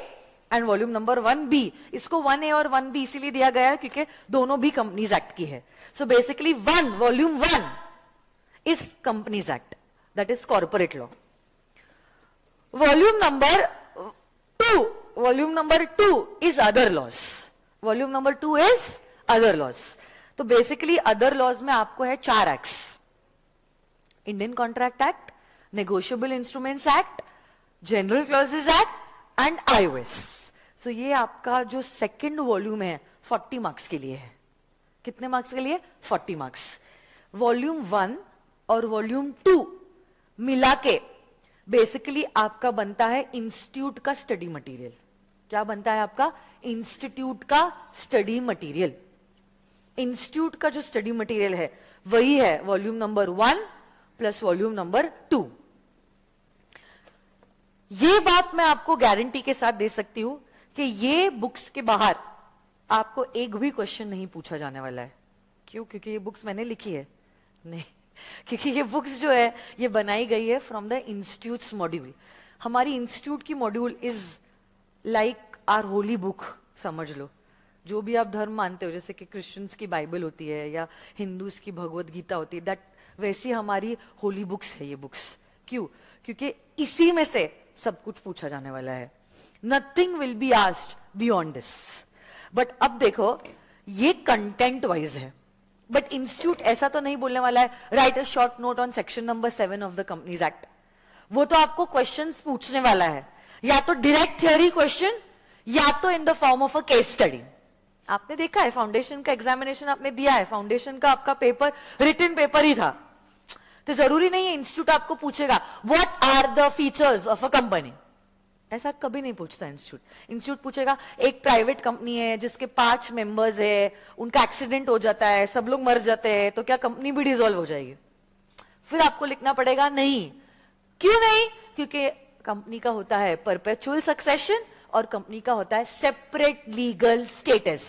and volume number 1B. इसको 1A और 1B इसीलिए दिया गया है क्योंकि दोनों भी कंपनीज एक्ट की है. So basically volume 1 is companies act, that is corporate law. Volume number 2 is other laws. Volume number 2 is other laws. तो बेसिकली अदर लॉज में आपको है 4 acts: Indian contract act, negotiable instruments act, general clauses act and IOS. सो ये आपका जो second volume है 40 marks के लिए है. कितने मार्क्स के लिए? 40 मार्क्स. वॉल्यूम 1 और वॉल्यूम 2 मिला के बेसिकली आपका बनता है इंस्टीट्यूट का स्टडी मटेरियल. क्या बनता है आपका? इंस्टीट्यूट का स्टडी मटेरियल. इंस्टीट्यूट का जो स्टडी मटेरियल है वही है volume number 1 plus volume number 2. ये बात मैं आपको गारंटी के साथ दे सकती हूं कि ये बुक्स के बाहर आपको एक भी क्वेश्चन नहीं पूछा जाने वाला है. क्यों? क्योंकि ये बुक्स मैंने लिखी है? नहीं, क्योंकि ये बुक्स जो है ये बनाई गई है फ्रॉम द इंस्टीट्यूट्स मॉड्यूल. हमारी इंस्टीट्यूट की module is like our holy book, समझ लो. जो भी आप धर्म मानते हो, जैसे कि क्रिश्चियंस की बाइबल होती है या हिंदूज की भगवत गीता होती है, दैट वैसी हमारी होली बुक्स है ये बुक्स. क्यों? क्योंकि इसी में से सब कुछ पूछा जाने वाला है. Nothing will be asked beyond this. But अब देखो, ये कंटेंट वाइज है, बट इंस्टीट्यूट ऐसा तो नहीं बोलने वाला है right a short note on section number 7 of the companies act. वो तो आपको क्वेश्चंस पूछने वाला है, या तो डायरेक्ट थियोरी क्वेश्चन या तो in the form of a case study. आपने देखा है फाउंडेशन का एग्जामिनेशन आपने दिया है, फाउंडेशन का आपका पेपर रिटन पेपर ही था, तो जरूरी नहीं है इंस्टीट्यूट आपको पूछेगा what are the features of a company, ऐसा कभी नहीं पूछता इंस्टीट्यूट। इंस्टीट्यूट पूछेगा एक प्राइवेट कंपनी है जिसके 5 मेंबर्स है, उनका एक्सीडेंट हो जाता है, सब लोग मर जाते हैं, तो क्या कंपनी भी डिसॉल्व हो जाएगी? फिर आपको लिखना पड़ेगा नहीं। क्यों नहीं? क्योंकि कंपनी का होता है परपेचुअल सक्सेशन और कंपनी का होता है सेपरेट लीगल स्टेटस।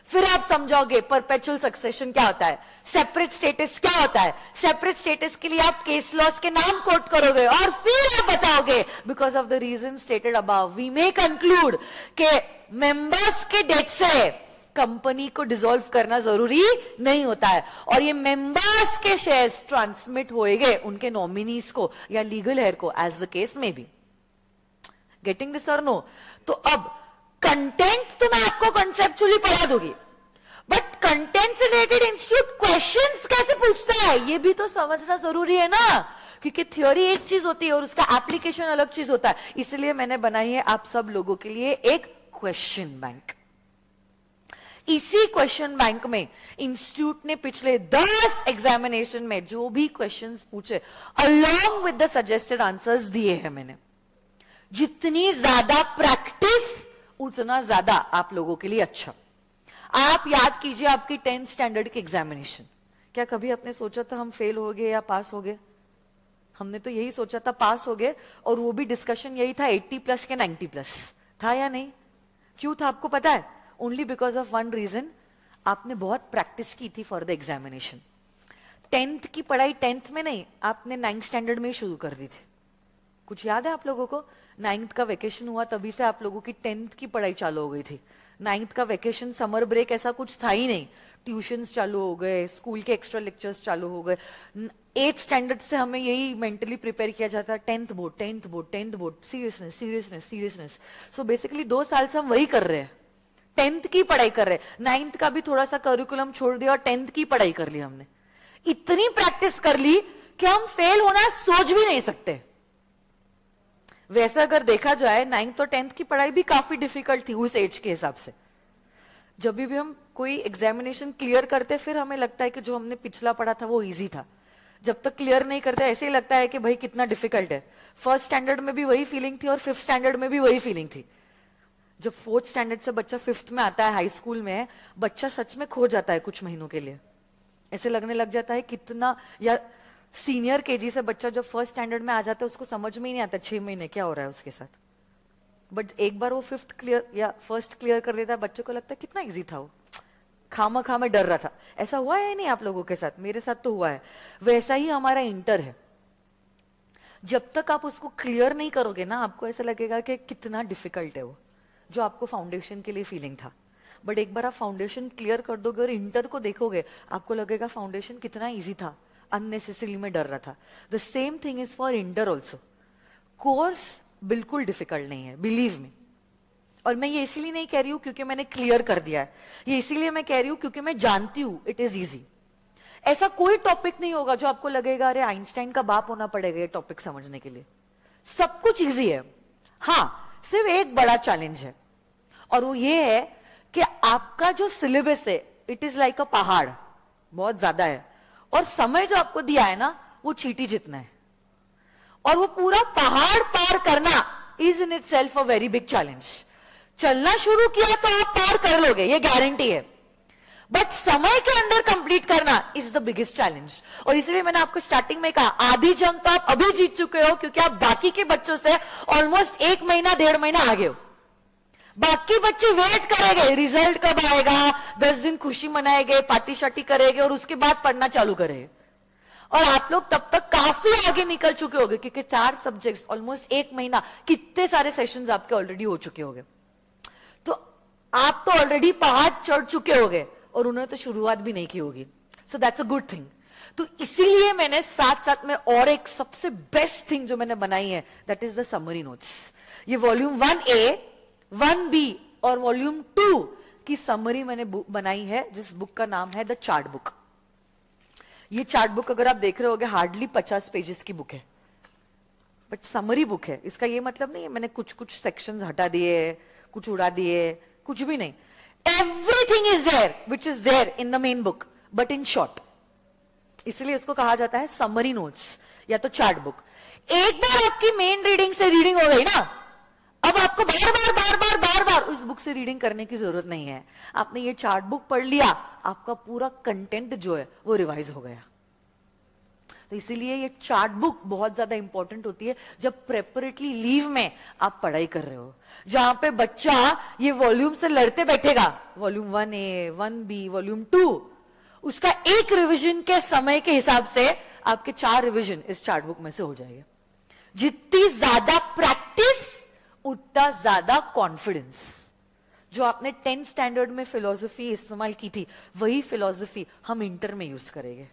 फिर आप समझोगे परपेचुअल सक्सेशन क्या होता है, सेपरेट स्टेटस क्या होता है। सेपरेट स्टेटस के लिए आप केस लॉस के नाम कोट करोगे और फिर आप बताओगे because of the reason stated above we may conclude के मेंबर्स के डेथ से कंपनी को डिसॉल्व करना जरूरी नहीं होता है, और ये मेंबर्स के शेयर्स ट्रांसमिट होएंगे उनके नॉमिनीज को या लीगल हेयर को, एज द केस में बी। गेटिंग दिस और नो? तो अब कंटेंट तो मैं आपको कंसेप्चुअली पढ़ा दूंगी, बट कंटेंट से रिलेटेड इंस्टीट्यूट क्वेश्चंस कैसे पूछता है ये भी तो समझना जरूरी है ना, क्योंकि थ्योरी एक चीज होती है और उसका एप्लीकेशन अलग चीज होता है। इसलिए मैंने बनाई है आप सब लोगों के लिए एक क्वेश्चन बैंक। इसी क्वेश्चन बैंक में इंस्टीट्यूट ने पिछले 10 एग्जामिनेशन में जो भी क्वेश्चंस पूछे along with the suggested answers दिए हैं मैंने। जितनी ज्यादा प्रैक्टिस उतना ज्यादा आप लोगों के लिए अच्छा। आप याद कीजिए आपकी 10th स्टैंडर्ड की एग्जामिनेशन, क्या कभी आपने सोचा था हम फेल हो गए या पास हो गए? हमने तो यही सोचा था पास हो गए, और वो भी डिस्कशन यही था 80+ के 90+, था या नहीं? क्यों था आपको पता है? Only because of one reason, आपने बहुत प्रैक्टिस की थी फॉर द एग्जामिनेशन। 10th की पढ़ाई 10th में नहीं, आपने 9th स्टैंडर्ड में ही शुरू कर दी थी। कुछ याद है आप लोगों को? 9th का वेकेशन हुआ तभी से आप लोगों की 10th की पढ़ाई चालू हो गई थी। 9th का वेकेशन समर ब्रेक ऐसा कुछ था ही नहीं, ट्यूशंस चालू हो गए, स्कूल के एक्स्ट्रा लेक्चर्स चालू हो गए। 8th स्टैंडर्ड से हमें यही मेंटली प्रिपेयर किया जाता है, 10th board 10th board 10th board, seriousness seriousness seriousness. So basically 2 साल से हम वही कर रहे हैं, 10th की पढ़ाई कर रहे हैं। 9th का भी थोड़ा सा करिकुलम छोड़ दिया और 10th की पढ़ाई कर ली हमने। इतनी प्रैक्टिस कर ली कि हम फेल होना सोच भी नहीं सकते। वैसे अगर देखा जाए 9th और 10th की पढ़ाई भी काफी डिफिकल्ट थी उस एज के हिसाब से। जब भी हम कोई एग्जामिनेशन क्लियर करते फिर हमें लगता है कि जो हमने पिछला पढ़ा था वो इजी था। जब तक क्लियर नहीं करते ऐसे ही लगता है कि भाई कितना डिफिकल्ट है। 1st स्टैंडर्ड में भी वही फीलिंग थी और 5th स्टैंडर्ड में भी वही फीलिंग थी। जब 4th स्टैंडर्ड से बच्चा 5th में आता है, हाई स्कूल में है, बच्चा सच में खो जाता है कुछ महीनों के लिए। ऐसे लगने लग जाता है कितना, या सीनियर केजी से बच्चा जब 1st स्टैंडर्ड में आ जाता है उसको समझ में ही नहीं आता 6 महीने क्या हो रहा है उसके साथ। बट एक बार वो 5th क्लियर या 1st क्लियर कर लेता है, बच्चे को लगता है कितना इजी था वो, खामा मैं डर रहा था। ऐसा हुआ है नहीं आप लोगों के साथ? मेरे साथ तो हुआ है। वैसा ही हमारा इंटर है, जब तक आप उसको क्लियर नहीं करोगे ना आपको ऐसा लगेगा कि कितना डिफिकल्ट है वो, जो आपको फाउंडेशन के लिए फीलिंग था। बट एक बार आप फाउंडेशन क्लियर कर दोगे और इंटर को देखोगे आपको लगेगा फाउंडेशन कितना इजी था, अननेसेसरीली में डर रहा था। The same thing is for inter also. Course बिल्कुल डिफिकल्ट नहीं है, बिलीव मी। और मैं ये इसीलिए नहीं कह रही हूं क्योंकि मैंने क्लियर कर दिया है, ये इसीलिए मैं कह रही हूं क्योंकि मैं जानती हूं इट इज इजी। ऐसा कोई टॉपिक नहीं होगा जो आपको लगेगा अरे आइंस्टाइन का बाप होना पड़ेगा ये टॉपिक समझने के लिए। सब कुछ इजी है। हाँ, सिर्फ एक बड़ा चैलेंज है और वो ये है कि आपका जो सिलेबस है इट इज लाइक अ पहाड़, बहुत ज्यादा है, और समय जो आपको दिया है ना वो चींटी जितना है, और वो पूरा पहाड़ पार करना is in itself a very big challenge. चलना शुरू किया तो आप पार कर लोगे, ये गारंटी है, बट समय के अंदर कंप्लीट करना इज द बिगेस्ट चैलेंज। और इसलिए मैंने आपको स्टार्टिंग में कहा आधी जंग तो आप अभी जीत चुके हो क्योंकि आप बाकी के बच्चों से ऑलमोस्ट 1 महीना 1.5 महीना आगे हो। बाकी बच्चे वेट करेंगे रिजल्ट कब आएगा, 10 दिन खुशी मनाएंगे, पार्टी शार्टी करेंगे और उसके बाद पढ़ना चालू करेंगे। और आप लोग तब तक काफी आगे निकल चुके होंगे क्योंकि 4 सब्जेक्ट्स ऑलमोस्ट 1 महीना, कितने सारे सेशंस आपके ऑलरेडी हो चुके होंगे। तो आप तो ऑलरेडी पहाड़ चढ़ चुके होंगे और उन्होंने तो शुरुआत भी नहीं की होगी। So that's a good thing. तो इसीलिए मैंने साथ साथ में और एक सबसे बेस्ट थिंग जो मैंने बनाई है that is the summary notes. ये वॉल्यूम 1A 1B और वॉल्यूम 2 की समरी मैंने बनाई है जिस बुक का नाम है द चार्ट बुक। ये चार्ट बुक अगर आप देख रहे होगे हार्डली 50 पेजेस की बुक है। बट समरी बुक है, इसका ये मतलब नहीं है मैंने कुछ कुछ सेक्शंस हटा दिए, कुछ उड़ा दिए, कुछ भी नहीं. Everything is there which is there in the main book but in short. इसलिए इसको कहा जाता है समरी नोट्स या तो चार्ट बुक. एक बार आपकी मेन रीडिंग से रीडिंग हो गई ना, अब आपको बार बार बार बार बार बार उस बुक से रीडिंग करने की जरूरत नहीं है. आपने ये चार्ट बुक पढ़ लिया, आपका पूरा कंटेंट जो है वो रिवाइज हो गया. तो इसीलिए ये चार्ट बुक बहुत ज्यादा इंपॉर्टेंट होती है जब प्रेपरेटरी लीव में आप पढ़ाई कर रहे हो, जहां पे बच्चा ये वॉल्यूम से लड़ते बैठेगा, वॉल्यूम 1A, 1B, वॉल्यूम 2, उसका एक रिवीजन के समय के हिसाब से आपके 4 रिवीजन इस चार्ट बुक में से हो जाएंगे. जितनी ज्यादा प्रैक्टिस उतना ज्यादा कॉन्फिडेंस. जो आपने 10th स्टैंडर्ड में फिलॉसफी इस्तेमाल की थी, वही फिलॉसफी हम इंटर में यूज करेंगे.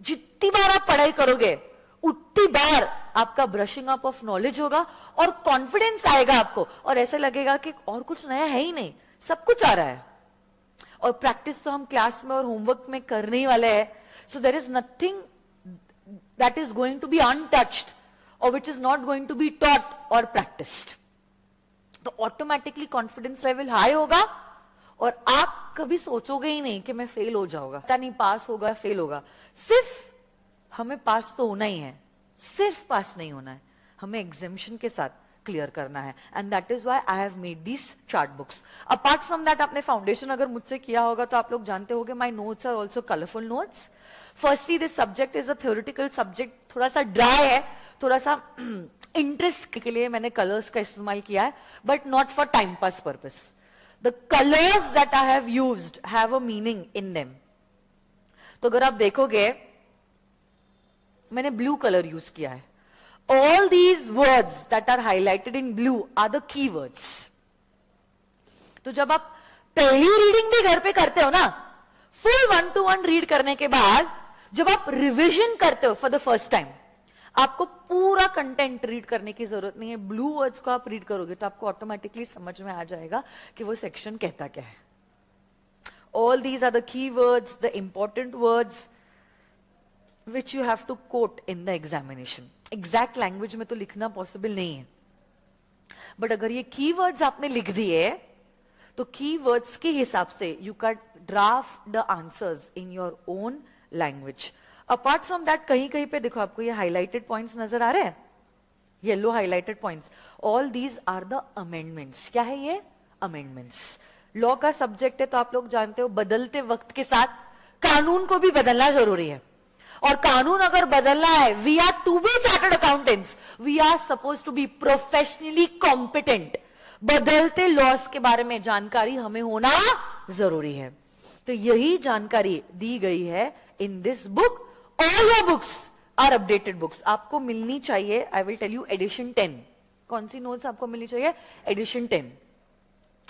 जितनी बार आप पढ़ाई करोगे उतनी बार आपका ब्रशिंग अप ऑफ नॉलेज होगा और कॉन्फिडेंस आएगा आपको, और ऐसा लगेगा कि और कुछ नया है ही नहीं, सब कुछ आ रहा है. और प्रैक्टिस तो हम क्लास में और होमवर्क में करने ही वाले हैं. So there is nothing that is going to be untouched or which is not going to be taught or practised. तो ऑटोमेटिकली कॉन्फिडेंस लेवल हाई होगा और आप कभी सोचोगे ही नहीं कि मैं फेल हो जाऊंगा, पता नहीं पास होगा फेल होगा. सिर्फ हमें पास तो होना ही है, सिर्फ पास नहीं होना है, हमें एग्जामिनेशन के साथ क्लियर करना है. And that is why I have made this chart books. Apart from that, आपने फाउंडेशन अगर मुझसे किया होगा तो आप लोग जानते होंगे my notes are also colourful notes. Firstly this subject is a theoretical subject, थोड़ा सा ड्राई है, थोड़ा सा इंटरेस्ट के लिए मैंने कलर्स का इस्तेमाल किया है, but not for time pass purpose. The colours that I have used have a meaning in them. तो अगर आप देखोगे मैंने ब्लू कलर यूज किया है. All these words that are highlighted in blue are the keywords. तो जब आप पहली रीडिंग भी घर पे करते हो ना, फुल 1-to-1 रीड करने के बाद जब आप रिवीजन करते हो फॉर द फर्स्ट टाइम, आपको पूरा कंटेंट रीड करने की जरूरत नहीं है. ब्लू वर्ड्स को आप रीड करोगे तो आपको ऑटोमेटिकली समझ में आ जाएगा कि वो सेक्शन कहता क्या है. All these are the keywords, the important words which you have to quote in the examination. Exact language में तो लिखना पॉसिबल नहीं है, बट अगर ये कीवर्ड्स आपने लिख दिए तो कीवर्ड्स के हिसाब से you can draft the answers in your own language. Apart from that, कहीं कहीं पे देखो आपको ये हाईलाइटेड पॉइंट्स नजर आ रहे हैं, yellow highlighted points. All these are the amendments. क्या है ये? अमेंडमेंट्स. लॉ का सब्जेक्ट है तो आप लोग जानते हो बदलते वक्त के साथ कानून को भी बदलना जरूरी है. और कानून अगर बदलना है, we are to be chartered accountants, we are suppose to be professionally competent. बदलते लॉस के बारे में जानकारी हमें होना जरूरी है. तो यही जानकारी दी गई है in this book. All your books are updated books. आपको मिलनी चाहिए, I will tell you, edition 10. कौन सी नोट्स आपको मिलनी चाहिए? Edition 10,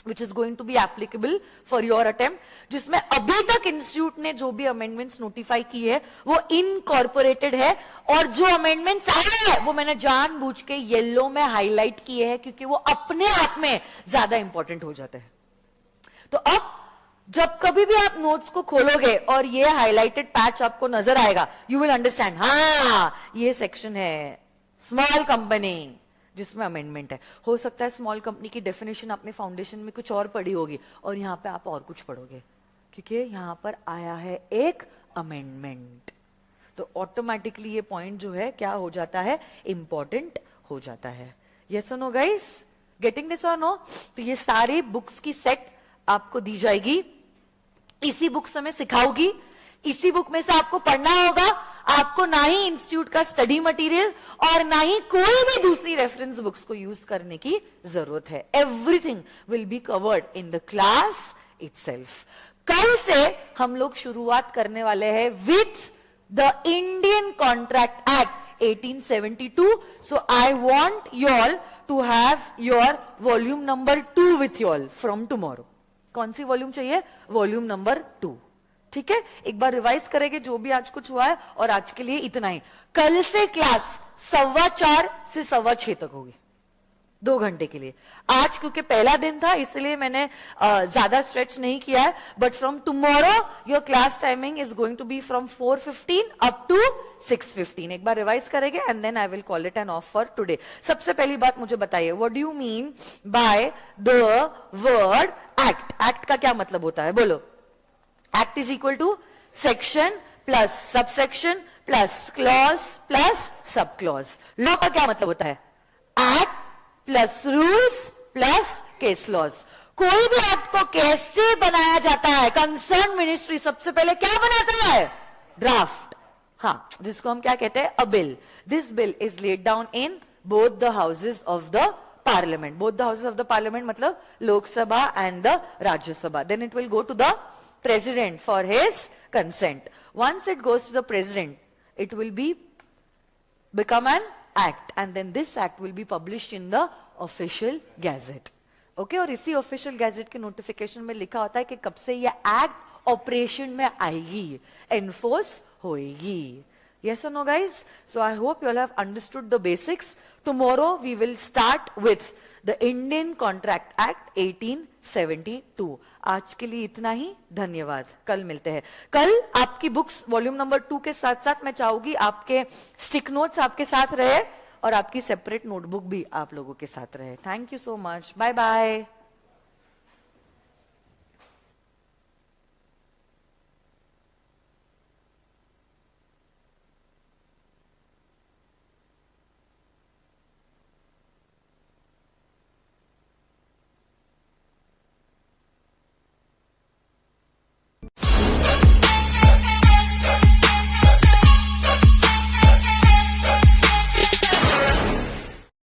which is going to be applicable for your attempt, जिसमें अभी तक इंस्टीट्यूट ने जो भी अमेंडमेंट्स नोटिफाई की है वो इनकॉर्पोरेटेड है. और जो अमेंडमेंट्स आए हैं वो मैंने जानबूझ के येलो में हाईलाइट किए हैं क्योंकि वो अपने आप में ज्यादा इंपॉर्टेंट हो जाते हैं. तो अब जब कभी भी आप नोट्स को खोलोगे और ये हाईलाइटेड पैच आपको नजर आएगा, यू विल अंडरस्टैंड, हाँ ये सेक्शन है स्मॉल कंपनी जिसमें अमेंडमेंट है. हो सकता है स्मॉल कंपनी की डेफिनेशन आपने फाउंडेशन में कुछ और पढ़ी होगी और यहाँ पे आप और कुछ पढ़ोगे, क्योंकि यहाँ पर आया है एक अमेंडमेंट. तो ऑटोमेटिकली ये पॉइंट जो है क्या हो जाता है? इंपॉर्टेंट हो जाता है. यस और नो गाइस? गेटिंग दिस और नो? तो ये सारी बुक्स की सेट आपको दी जाएगी, इसी बुक से मैं सिखाऊंगी, इसी बुक में से आपको पढ़ना होगा. आपको ना ही इंस्टीट्यूट का स्टडी मटेरियल और ना ही कोई भी दूसरी रेफरेंस बुक्स को यूज करने की जरूरत है. Everything will be covered in the class itself. कल से हम लोग शुरुआत करने वाले हैं with the Indian contract act 1872. So I want you all to have your volume number 2 with you all from tomorrow. कौन सी वॉल्यूम चाहिए? Volume number 2. ठीक है, एक बार रिवाइज करेंगे जो भी आज कुछ हुआ है, और आज के लिए इतना ही. कल से क्लास 4:15 से 6:15 तक होगी. 2 घंटे के लिए। आज क्योंकि पहला दिन था इसलिए मैंने ज्यादा स्ट्रेच नहीं किया है, but from tomorrow your class timing is going to be from 4:15 up to 6:15। एक बार रिवाइज करेंगे and then I will call it an off for today. सबसे पहली बात मुझे बताइए, what do you mean by the word act? Act का क्या मतलब होता है, बोलो। Act is equal to section plus subsection plus clause plus sub clause. Law का क्या मतलब होता है? Act plus rules plus case laws. कोई भी एक्ट को कैसे बनाया जाता है? कंसर्न मिनिस्ट्री सबसे पहले क्या बनाता है? ड्राफ्ट। हाँ, जिसको हम क्या कहते हैं? A bill. This bill is laid down in both the houses of the parliament. Both the houses of the parliament मतलब Lok Sabha and the Rajya Sabha. Then it will go to the president for his consent. Once it goes to the president, it will become an act, and then this act will be published in the official gazette. Okay, और इसी official gazette के notification में लिखा होता है कि कब से ये act operation में आएगी, enforce होएगी। Yes or no, guys? So I hope you all have understood the basics. Tomorrow we will start with the Indian Contract Act 1872. आज के लिए इतना ही, धन्यवाद। कल मिलते हैं। कल आपकी बुक्स वॉल्यूम नंबर 2 के साथ साथ मैं चाहूंगी आपके स्टिक नोट्स आपके साथ रहे और आपकी सेपरेट नोटबुक भी आप लोगों के साथ रहे। Thank you so much, bye bye.